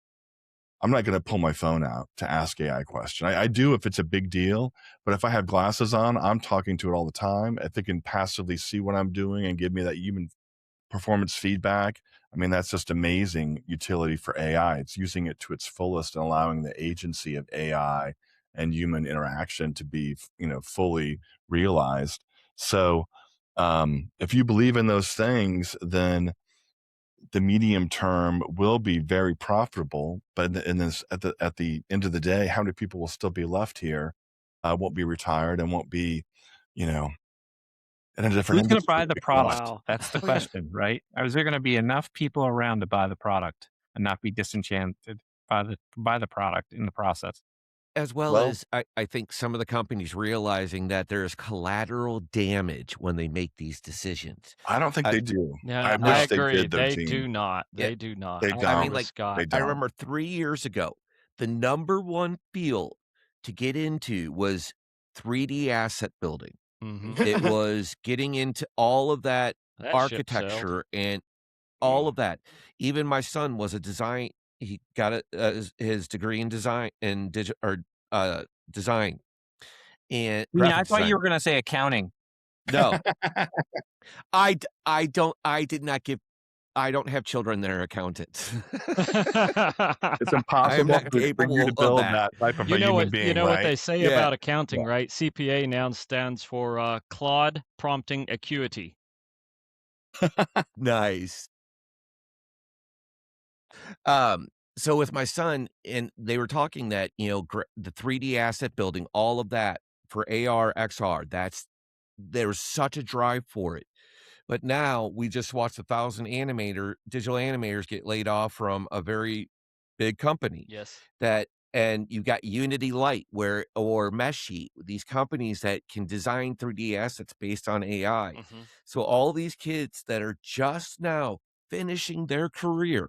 I'm not going to pull my phone out to ask AI a question. I do if it's a big deal, but if I have glasses on, I'm talking to it all the time. If it can passively see what I'm doing and give me that human performance feedback, I mean, that's just amazing utility for AI. It's using it to its fullest and allowing the agency of AI and human interaction to be, fully realized. So, if you believe in those things, then the medium term will be very profitable, but in this at the end of the day, how many people will still be left here, won't be retired and won't be, you know, in a different Who's going to industry, buy to the be product? honest. Wow. That's the Oh, yeah. question, right? Is there going to be enough people around to buy the product and not be disenchanted by the product in the process? As well Well, as I think some of the companies realizing that there's collateral damage when they make these decisions. I don't think I they do. Yeah, I I wish they agree. did though, They Gene. do not. yeah, They do not. They I I agree mean, don't. with like, Scott. They I don't. remember 3 years ago, the number one field to get into was 3D asset building. Hmm. It was getting into all of that That ship sailed. architecture and all of that. Even my son was a design he got his degree in design and design and Yeah, I graphic thought you design. were going to say accounting. No, I don't have children that are accountants. It's I am impossible not for you capable to of build that. that type of You a know human what being, they right? say Yeah, about accounting, Yeah. right? CPA now stands for Claude Prompting Acuity. nice. Um, so with my son, and they were talking that, the 3D asset building, all of that for AR, XR, there's such a drive for it. But now we just watched 1,000 digital animators get laid off from a very big company Yes. and you got Unity Light or Meshy, these companies that can design 3D assets based on AI. Hmm. So all these kids that are just now finishing their career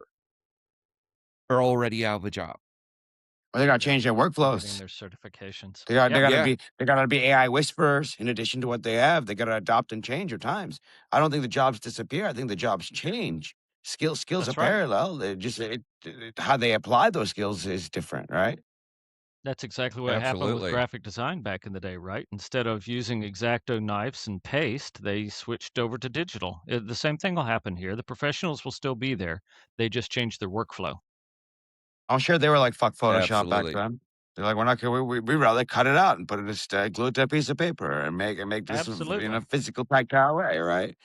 are already out of a job. Or they got to Yeah. change their Getting workflows. their certifications. They got Yeah. Yeah, they gotta be AI whisperers in addition to what they have. They gotta adopt and change with times. I don't think the jobs disappear. I think the jobs change. Skills are That's right. parallel. They just how they apply those skills is different, right? That's exactly what happened with absolutely. graphic design back in the day, right? Instead of using X-Acto knives and paste, they switched over to digital. The same thing will happen here. The professionals will still be there. They just change their workflow. I'm sure they were like, "Fuck Photoshop" back Absolutely. then. They're like, "We're not gonna. We rather cut it out and put it just glue it to a piece of paper and make this in a Absolutely. physical tactile way, right?"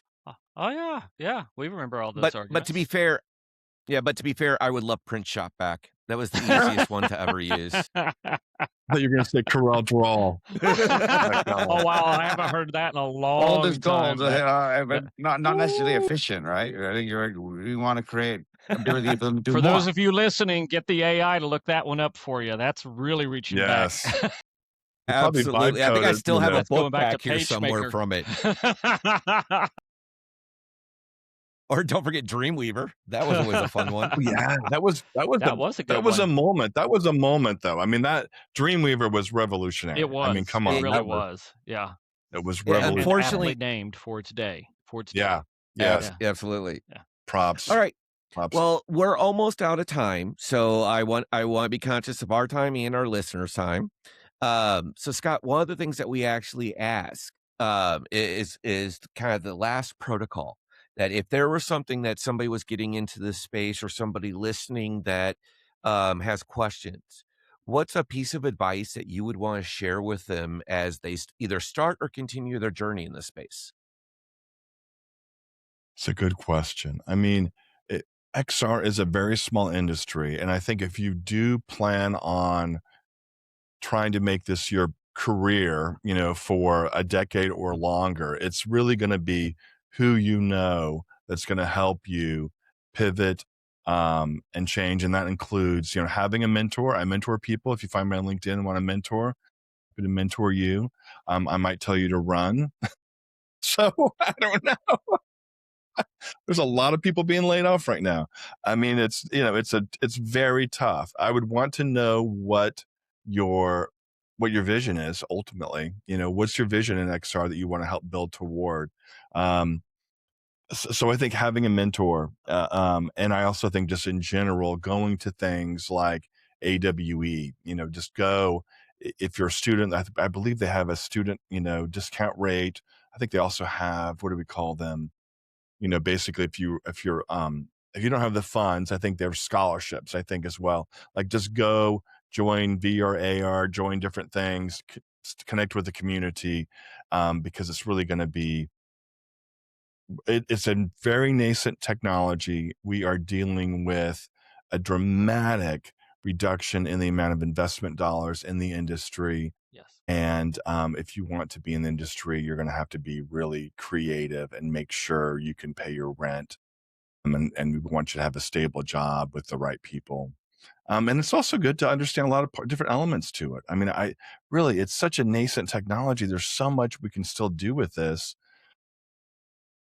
Oh yeah, yeah. We remember all those But to be arguments. fair, I would love Print Shop back. That was the easiest one to ever use. I thought you were going to say Corel Draw. My God. Oh wow, I haven't heard that in a Old is long gold, time. but That not necessarily efficient, right? I think we want to create ability for them to do for those more. of you listening, get the AI to look that one up for you. That's really reaching back. Yes. You probably vibe Absolutely. I think I coded, still have a That's going book back to back here somewhere PageMaker. from it. Or don't forget Dreamweaver. That was always a fun one. Yeah, that was That was a good a one. moment. That was a moment, though. I mean, that Dreamweaver was revolutionary. It I mean, was. come It on, really that was was. Yeah. it was Yeah, And aptly revolutionary. unfortunately, named for its day. For its day. Yeah, yes, Yeah. absolutely. Yeah. props, All right. props. Well, we're almost out of time, so I want to be conscious of our time and our listeners' time. So Scott, one of the things that we actually ask is kind of the last protocol that if there was something that somebody was getting into this space or somebody listening that has questions, what's a piece of advice that you would want to share with them as they either start or continue their journey in this space? It's a good question. I mean, XR is a very small industry, and I think if you do plan on trying to make this your career, for a decade or longer, it's really going to be who you know that's going to help you pivot and change. And that includes, having a mentor. I mentor people. If you find me on LinkedIn and want a mentor, I'm going to mentor you. I might tell you to run. So I don't know. There's a lot of people being laid off right now. I mean, it's very tough. I would want to know what your vision is ultimately. What's your vision in XR that you want to help build toward? So I think having a mentor, and I also think just in general, going to things like AWE, just go. If you're a student, I believe they have a student, discount rate. I think they also have, what do we call them? Basically if you don't have the funds, I think there's scholarships, I think as well. Like just go join VR, AR, join different things, connect with the community, because it's really going to be it's a very nascent technology. We are dealing with a dramatic reduction in the amount of investment dollars in the industry. Yes. And if you want to be in the industry, you're going to have to be really creative and make sure you can pay your rent. And we want you to have a stable job with the right people. And it's also good to understand a lot of different elements to it. I mean, it's such a nascent technology. There's so much we can still do with this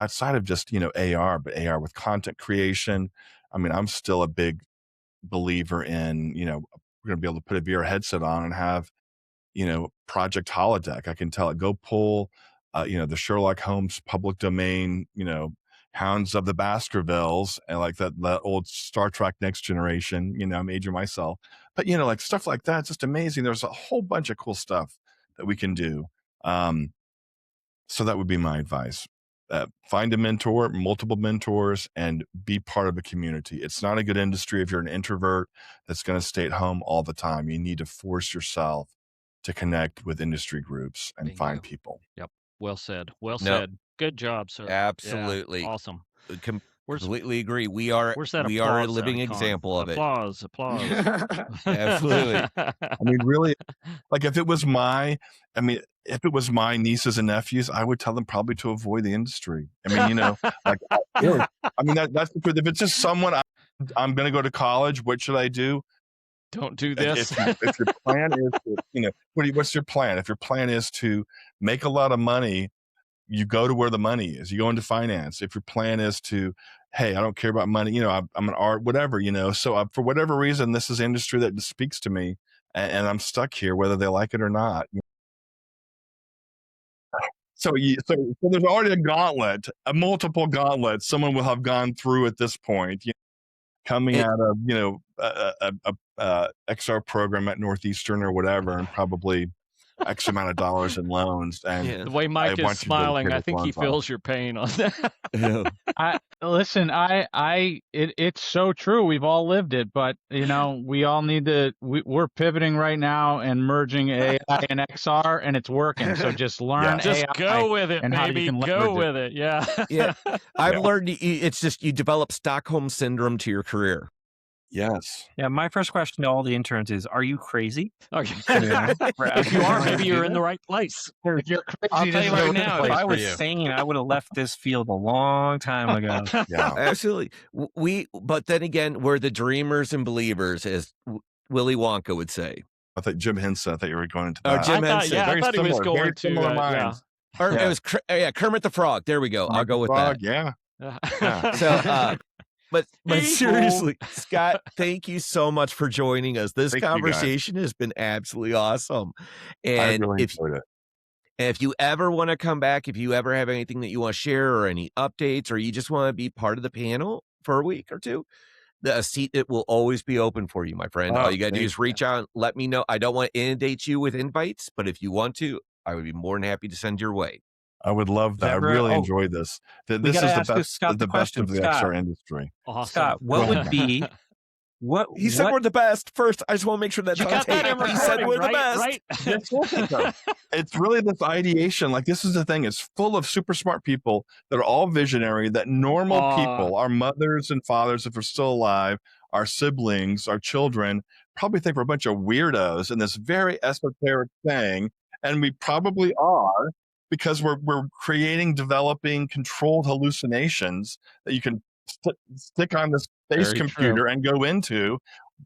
outside of just, AR, but AR with content creation. I mean, I'm still a big believer in, we're going to be able to put a VR headset on and have, Project Holodeck. I can tell it, go pull, the Sherlock Holmes public domain, Hounds of the Baskervilles, and like that old Star Trek Next Generation, I'm aging myself, but like stuff like that, it's just amazing. There's a whole bunch of cool stuff that we can do. So that would be my advice. Find a mentor, multiple mentors, and be part of a community. It's not a good industry if you're an introvert that's going to stay at home all the time. You need to force yourself to connect with industry groups and find people. Yep. Well said. Well No. said. Good job, sir. Absolutely. Yeah, awesome. Completely agree. We are we are a living example of it. Applause. Absolutely. I mean, really, like if it was my nieces and nephews, I would tell them probably to avoid the industry. I mean, like, I mean, that's the truth. If it's just someone, I'm going to go to college, what should I do? Don't do this. If your plan is, what's your plan? If your plan is to make a lot of money, you go to where the money is. You go into finance. If your plan is to, hey, I don't care about money, I'm an art, whatever, So for whatever reason, this is industry that speaks to me, and I'm stuck here, whether they like it or not. So there's already a multiple gauntlet someone will have gone through at this point. Coming out of a XR program at Northeastern or whatever, and probably X amount of dollars in loans. And the way Mike is smiling, I think he feels your pain on that. It's so true. We've all lived it, but we all need to. We're pivoting right now and merging AI and XR, and it's working. So just learn. Just AI go with it, and how baby. you can Go with it. Yeah. Yeah. I've learned it's just you develop Stockholm syndrome to your career. Yes. Yeah. My first question to all the interns is: are you crazy? Okay. If you are, maybe you're in the right place. If you're crazy, I'll tell you right now, if I was you. sane, I would have left this field a long time ago. Yeah. Absolutely. But then again, we're the dreamers and believers, as Willy Wonka would say. I thought Jim Henson. I thought you were going into Or that. Jim Henson. Yeah, I thought he was going to similar minds. Or it was Kermit the Frog. There we go. I'll go with that. Yeah. So, but seriously, Scott, thank you so much for joining us. This conversation has been absolutely awesome. And I really enjoyed it. if you ever want to come back, if you ever have anything that you want to share or any updates, or you just want to be part of the panel for a week or two, the seat it will always be open for you, my friend. All you got to do is reach out, let me know. I don't want to inundate you with invites, but if you want to, I would be more than happy to send your way. I would love that. I really enjoyed this. This is the best of the XR industry. Awesome. Scott, what would be He said we're the best. First, I just want to make sure that's on tape. He said we're the best. Right? It's really this ideation. Like, this is the thing. It's full of super smart people that are all visionary, that normal people, our mothers and fathers, if they're still alive, our siblings, our children, probably think we're a bunch of weirdos in this very esoteric thing. And we probably are, because we're developing controlled hallucinations that you can stick on this space computer and go into.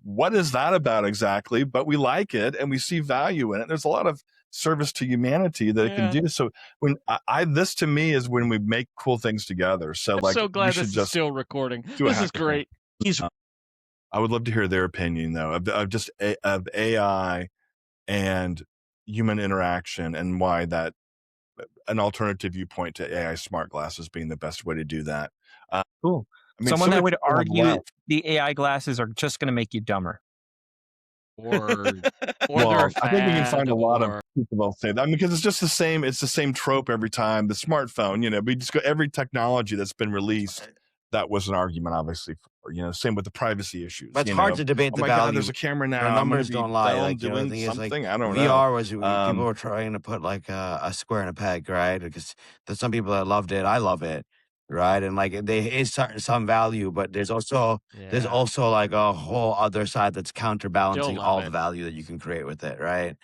What is that about exactly? But we like it and we see value in it. There's a lot of service to humanity that it can do. So when this to me is when we make cool things together. So I'm so glad this is still recording. This is great. I would love to hear their opinion though of AI and human interaction, and why that an alternative viewpoint to AI smart glasses being the best way to do that. Cool. I mean, someone that would argue the AI glasses are just going to make you dumber. Or I think we can find a lot of people that'll say that. I mean, because it's just the same. It's the same trope every time. The smartphone, we just go every technology that's been released. That was an argument, obviously. Same with the privacy issues. But it's hard to debate the value. God, there's a camera now. The numbers don't lie. Like, doing something. I don't know. VR was people were trying to put like a square in a peg, right? Because there's some people that loved it. I love it. right? And like there is some value, but there's also Yeah. like a whole other side that's Still counterbalancing love all the it. value that you can create with it, right?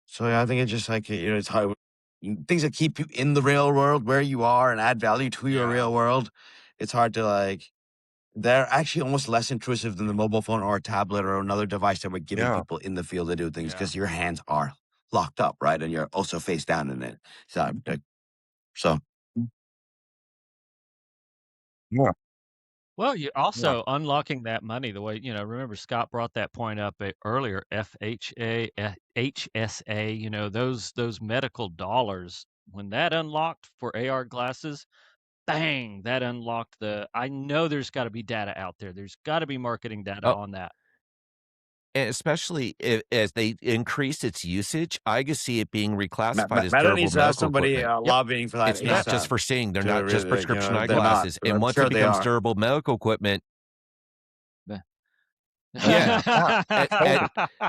So yeah, I think it's just like it's hard. Things that keep you in the real world where you are and add value to your Yeah. real world. It's hard to like. They're actually almost less intrusive than the mobile phone or a tablet or another device that we're giving Yeah. people in the field to do things Yeah. because your hands are locked up, right? And you're also face down in it. So Yeah. Well, you Yeah. also unlocking that money the way, remember Scott brought that point up earlier, FHA, HSA, those medical dollars. When that unlocked for AR glasses, bang, that unlocked I know there's got to be data out there. There's got to be marketing data Oh, on that. and especially as they increase its usage, I could see it being reclassified as Meta durable needs to have medical somebody equipment. Yep. lobbying for that It's not just ASAP. for seeing. They're To not just really, prescription they're not. eyeglasses. But And I'm once sure it they becomes are. durable medical equipment, Yeah. yeah.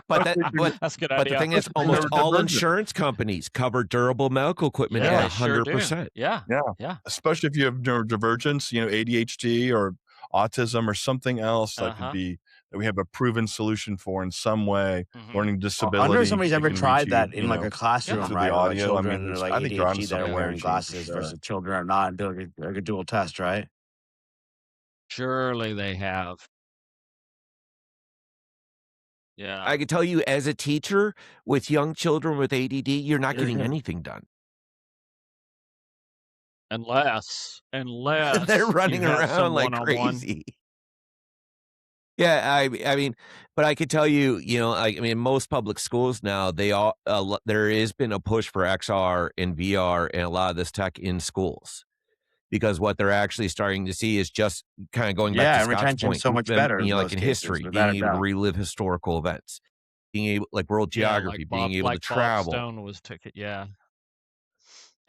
But Especially if you- That's a good but the idea. thing is, especially if almost you're all divergent. insurance companies cover durable medical equipment Yeah, at they sure do. 100%. Yeah. Yeah. Yeah. Especially if you have neurodivergence, ADHD or autism or something else that could Uh-huh. be that we have a proven solution for in some way, Mhm. learning I disability. wonder if somebody's They ever can reach tried you, that in like a classroom, through right? the With like audio. I children mean, or like I think you're onto ADHD that are something there, wearing Gene, for glasses sure. versus children are not, and do like a dual test, right? Surely they have. Yeah. I can tell you, as a teacher with young children with ADD, you're not getting anything done. Unless They're you running have around some like one-on-one. crazy. Yeah, I mean, but I could tell you, I mean, most public schools now, they all there has been a push for XR and VR and a lot of this tech in schools, because what they're actually starting to see is just kind of going back to Yeah, and Scott's retention's point, so much better in like those in cases, history, without being a able to doubt. relive historical events, being able, like world Yeah, geography, being able to Bob travel. Stone was ticket. Yeah.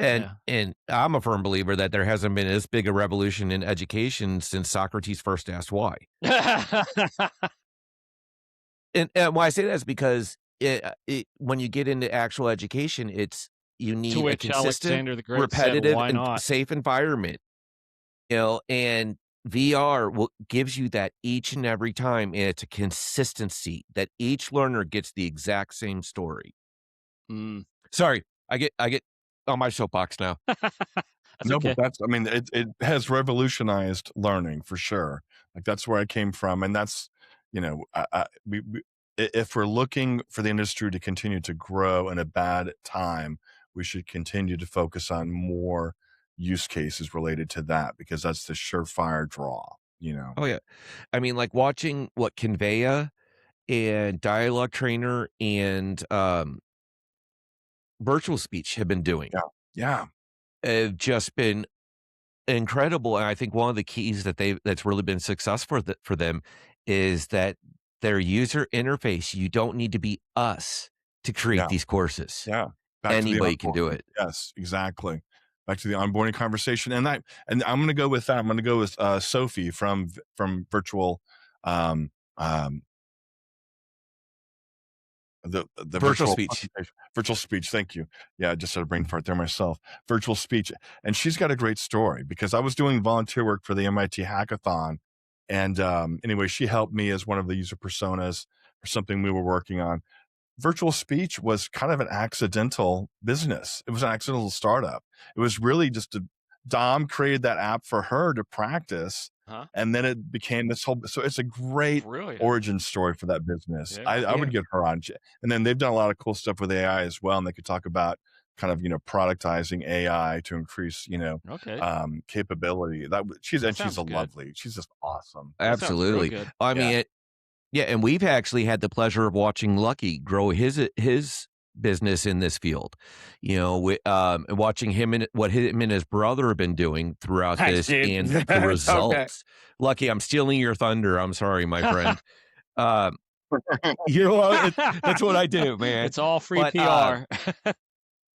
And Yeah. and I'm a firm believer that there hasn't been as big a revolution in education since Socrates first asked why. And why I say that is because when you get into actual education, you To need a which consistent, Alexander the Great said, repetitive, "Why and not?" safe environment. And VR gives you that each and every time, and it's a consistency that each learner gets the exact same story. Mm. Sorry, I get on my soapbox now. That's No, okay. but it has revolutionized learning for sure. Like that's where I came from, and that's if we're looking for the industry to continue to grow in a bad time, we should continue to focus on more use cases related to that because that's the surefire draw. Oh yeah, I mean, like watching what Conveya and Dialogue Trainer and Virtual Speech have been doing. Yeah. Have just been incredible, and I think one of the keys that's really been successful for them is that their user interface, you don't need to be us to create these courses. Yeah. Back Anybody to can do it. Yes, exactly. Back to the onboarding conversation. And I'm going to go with that. I'm going to go with Sophie from virtual, the Virtual Speech. Virtual speech. Thank you. Yeah, I just had a brain fart there myself. Virtual speech. And she's got a great story because I was doing volunteer work for the MIT hackathon. And anyway, she helped me as one of the user personas for something we were working on. Virtual speech was kind of an accidental business. It was an accidental startup. It was really just Dom created that app for her to practice. And then it became this whole, so it's a great origin story for that business. Yeah. I would get her on. And then they've done a lot of cool stuff with AI as well. And they could talk about kind of, productizing AI to increase, capability. She's lovely. She's just awesome. Absolutely. I mean, yeah, and we've actually had the pleasure of watching Lucky grow his business in this field. Watching him and what him and his brother have been doing throughout Thanks, this dude. and the Okay. results. Lucky, I'm stealing your thunder. I'm sorry, my friend. That's what I do, man. It's all free PR.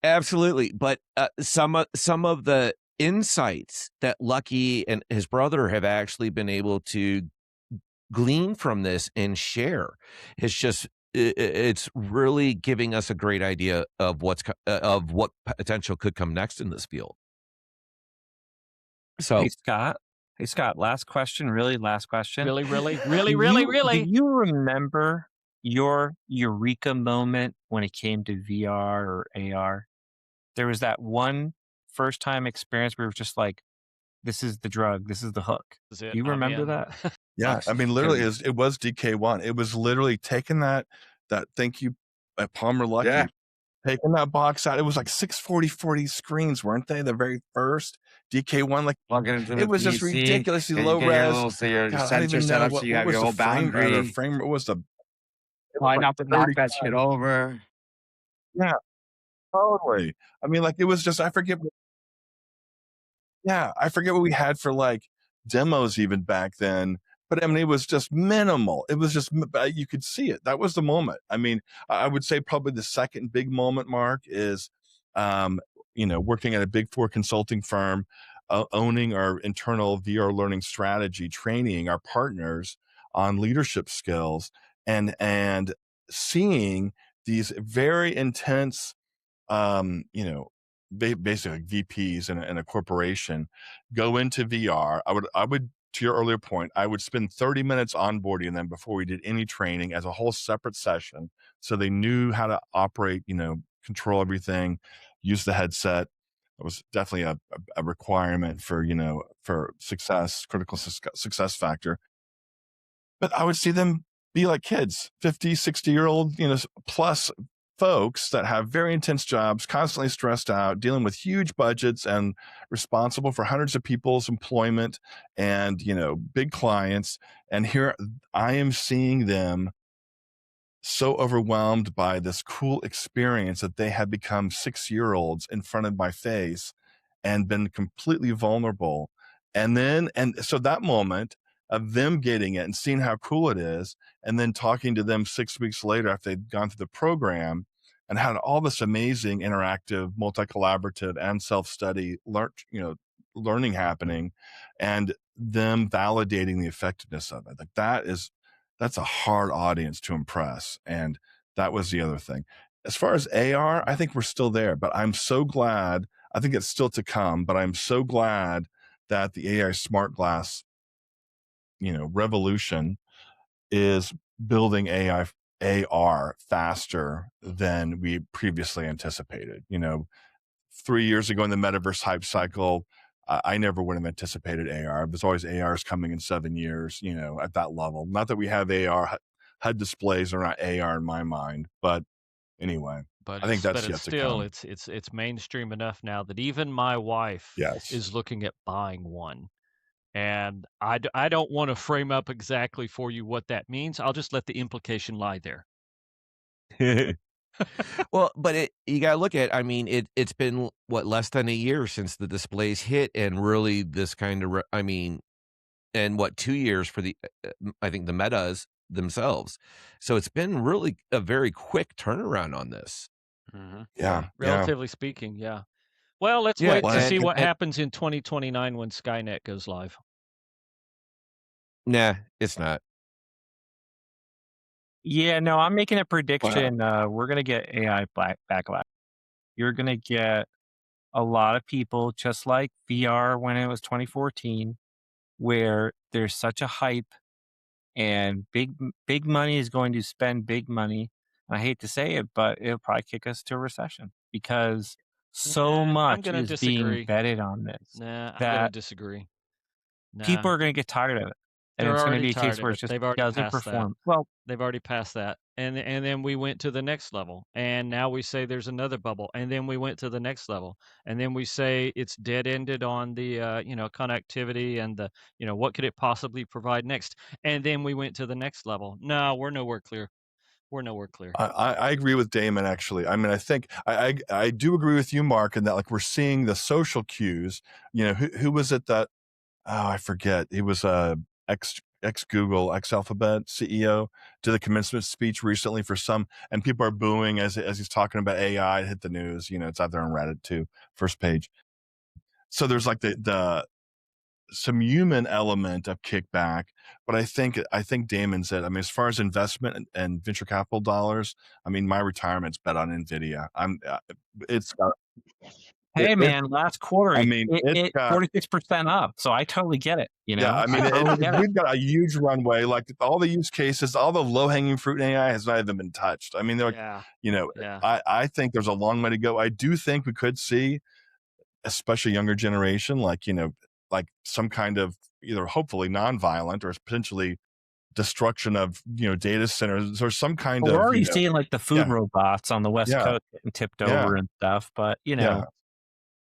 Absolutely. But some of the insights that Lucky and his brother have actually been able to glean from this and share, it's really giving us a great idea of what potential could come next in this field. So Hey, Scott, last question, really last question. Really, really, Do really, really, you do really. you remember your eureka moment when it came to VR or AR? There was that one first time experience where it was just like, "This is the drug, this is the hook." Is it? Do you I'm remember in. that? Yeah, I mean, literally, it was DK1. It was literally taking that thank you, Palmer Yeah. Luckey, taking that box out. It was like 640 screens, weren't they? The very first DK1, like Plug it into it the was just PC. ridiculously And you low get your res. little your God, I don't sensor even set know up so you what have was your the whole boundary. frame. What was the? It was Try like not to knock 30. that shit over. Yeah, totally. I mean, like it was just I forget. Yeah, I forget what we had for like demos even back then, but I mean, it was just minimal. It was just you could see it. That was the moment. I mean, I would say probably the second big moment, Mark, is um, working at a big four consulting firm, owning our internal VR learning strategy, training our partners on leadership skills, and seeing these very intense basically like VPs in a corporation go into VR. I would, to your earlier point, I would spend 30 minutes onboarding them before we did any training as a whole separate session. So they knew how to operate, control everything, use the headset. It was definitely a requirement for, for success, critical success factor. But I would see them be like kids, 50, 60-year-old, plus folks that have very intense jobs, constantly stressed out, dealing with huge budgets and responsible for hundreds of people's employment and, big clients. And here I am seeing them so overwhelmed by this cool experience that they have become 6-year-olds in front of my face and been completely vulnerable. And so that moment of them getting it and seeing how cool it is, and then talking to them 6 weeks later after they'd gone through the program and had all this amazing interactive, multi-collaborative and self-study learning happening, and them validating the effectiveness of it. Like that's a hard audience to impress. And that was the other thing. As far as AR, I think we're still there, but I'm so glad. I think it's still to come, but I'm so glad that the AI smart glass, revolution is building AR faster than we previously anticipated. 3 years ago in the metaverse hype cycle, I never would have anticipated AR. There's always ARs coming in 7 years, at that level. Not that we have AR HUD displays are not AR in my mind, but anyway, But I think that's it's yet to still come. it's mainstream enough now that even my wife Yes. is looking at buying one. And I don't want to frame up exactly for you what that means. I'll just let the implication lie there. well, but you gotta look at. I mean, it's been what, less than a year since the displays hit, and really this kind of. I mean, and what, 2 years for the. I think the metas themselves. So it's been really a very quick turnaround on this. Yeah. Relatively speaking, yeah. Well, let's Yeah, wait to see what and happens in 2029 when Skynet goes live. nah, it's not. Yeah, no, I'm making a Wow. prediction. We're gonna get AI backlash. You're gonna get a lot of people, just like VR when it was 2014, where there's such a hype and big money is going to spend big money. I hate to say it, but it'll probably kick us to a recession because so Nah, I'm much gonna is being disagree. betted on this Nah, I'm gonna that disagree. people Nah, are going to get tired of it. And they're it's going to already be a case tired of where it. it just They've already doesn't passed that. perform. Well, They've already passed that. And then we went to the next level. And now we say there's another bubble. And then we went to the next level. And then we say it's dead ended on the connectivity and the, what could it possibly provide next? And then we went to the next level. No, we're nowhere clear. We're nowhere clear. I agree with Damon, actually. I mean, I think I do agree with you, Mark, in that like we're seeing the social cues. Who was it that, oh, I forget. He was ex Google, ex Alphabet CEO, to the commencement speech recently for some, and people are booing as he's talking about AI. It hit the news. It's out there on Reddit too, first page. So there's like the some human element of kickback, but I think Damon said, I mean, as far as investment and venture capital dollars, I mean, my retirement's bet on Nvidia. It's Hey man, last quarter, I mean, it's it got 46% up. So I totally get it. You know, yeah. I mean, totally get it. we've got a huge runway. Like all the use cases, all the low hanging fruit in AI has not even been touched. I mean, they're like, Yeah. you know, Yeah. I think there's a long way to go. I do think we could see, especially younger generation, like, you know, like some kind of either hopefully nonviolent or potentially destruction of, you know, data centers or some kind Well, we're of, already you know, seeing like the food yeah, robots on the West yeah, Coast getting tipped yeah, over and stuff. But you yeah. know,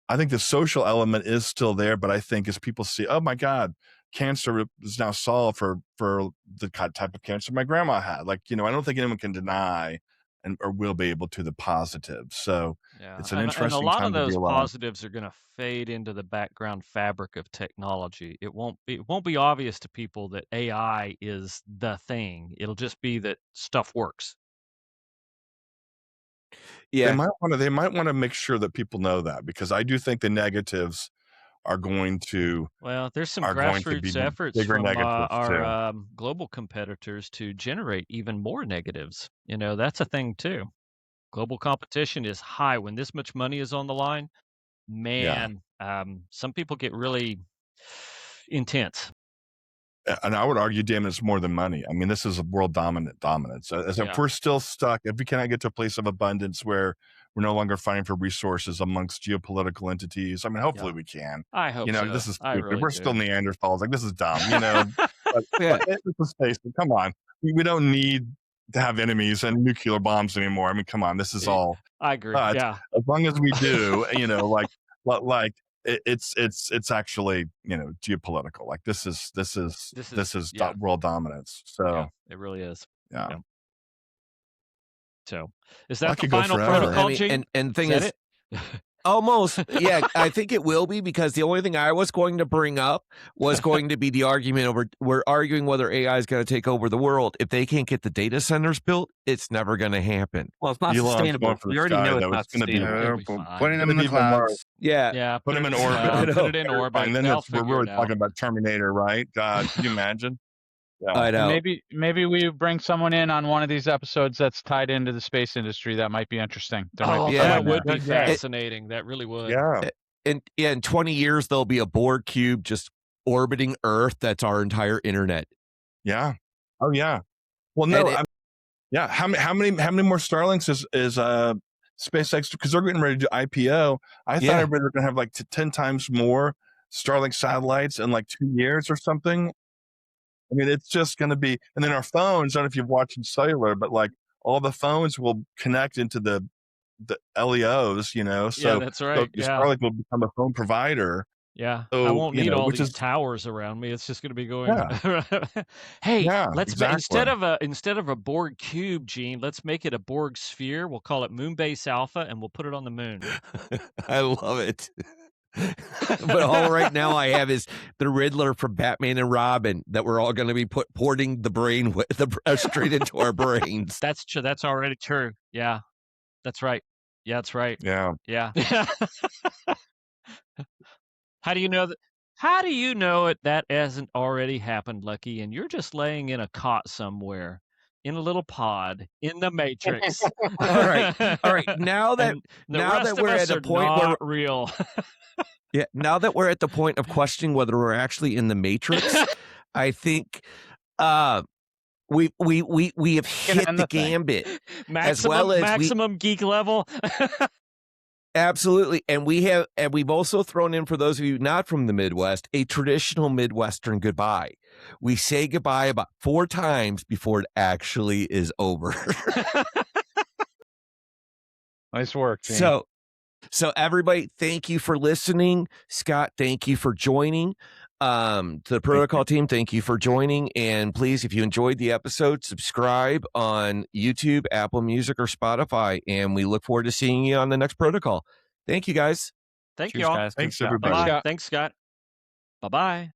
I think the social element is still there, but I think as people see, oh my God, cancer is now solved for the type of cancer my grandma had. Like, you know, I don't think anyone can deny and or will be able to the positives. So Yeah, it's an and a interesting lot of time to be those alive. positives are going to fade into the background fabric of technology. It won't be obvious to people that AI is the thing. It'll just be that stuff works. They Yeah. might want to make sure that people know that, because I do think the negatives are going to Well, there's some be grassroots efforts bigger from negatives our too. global competitors to generate even more negatives. You know, that's a thing too. Global competition is high when this much money is on the line. Yeah. Man, some people get really intense. And I would argue, Damon, it's more than money. I mean, this is a world dominance. As if Yeah. we're still stuck, if we cannot get to a place of abundance where we're no longer fighting for resources amongst geopolitical entities, I mean, hopefully Yeah. we can. I hope You know, so. this is I stupid. really We're still do. Neanderthals. Like, this is dumb, you know. but Yeah. let's face it. Come on. We don't need to have enemies and nuclear bombs anymore. I mean, come on. This is all. I agree. But Yeah. as long as we do, you know, like it's actually, you know, geopolitical. Like this is Yeah. world dominance. Yeah. So It really is. yeah, Yeah. So, is I that the could go final forever. protocol, I mean, Gene? and the thing Is is, that it? almost, yeah, I think it will be, because the only thing I was going to bring up was going to be the argument over, we're arguing whether AI is going to take over the world. If they can't get the data centers built, it's never going to happen. well, it's not Elon's sustainable. going for the We already sky, know it's though. not It's going to be sustainable. It'll be Putting fine. them in the even worse. clouds. Yeah. Yeah. Put him in the orbit. I cloud, know. put it in orbit. And then They'll we're figure really it out. talking about Terminator, right? God, can you imagine? Yeah. I And know. maybe we bring someone in on one of these episodes that's tied into the space industry. That might be interesting. There might be yeah. that someone would there. be Yeah. fascinating. That really would. Yeah. In 20 years, there'll be a Borg cube just orbiting Earth. That's our entire internet. Yeah. Oh yeah. Well, And no. Yeah. How many more Starlinks is SpaceX, because they're getting ready to do IPO? I thought Yeah. everybody were going to have like 10 times more Starlink satellites in like 2 years or something. I mean, it's just going to be, and then our phones, I don't know if you've watched cellular, but like all the phones will connect into the LEOs, you know, Yeah, so that's right. Yeah. Starlink will become a phone provider. Yeah. I So, won't you need know, all which these is, towers around me. It's just going to be going. yeah, Hey, yeah, let's exactly. instead of a Borg cube, Gene, let's make it a Borg sphere. We'll call it Moonbase Alpha, and we'll put it on the moon. I love it. But all right now I have is the Riddler from Batman and Robin that we're all going to be porting the brain with straight into our brains. That's true. That's already true. Yeah, that's right. Yeah, that's right. Yeah. Yeah. How do you know that? How do you know that hasn't already happened, Lucky? And you're just laying in a cot somewhere, in a little pod, in the Matrix. All right. Now that And the rest of we're us at a are point where not real. yeah, now that we're at the point of questioning whether we're actually in the Matrix, I think we have hit end the the thing. gambit as well as maximum geek level. absolutely, and we've also thrown in, for those of you not from the Midwest, a traditional Midwestern goodbye. We say goodbye about 4 times before it actually is over. Nice work, Gene. So everybody, thank you for listening. Scott, thank you for joining. To the protocol team, thank you for joining. And please, if you enjoyed the episode, subscribe on YouTube, Apple Music, or Spotify. And we look forward to seeing you on the next protocol. Thank you, guys. Thank Cheers, you all. guys. Thanks, Good job. everybody. Bye-bye. Thanks, Scott. Bye-bye.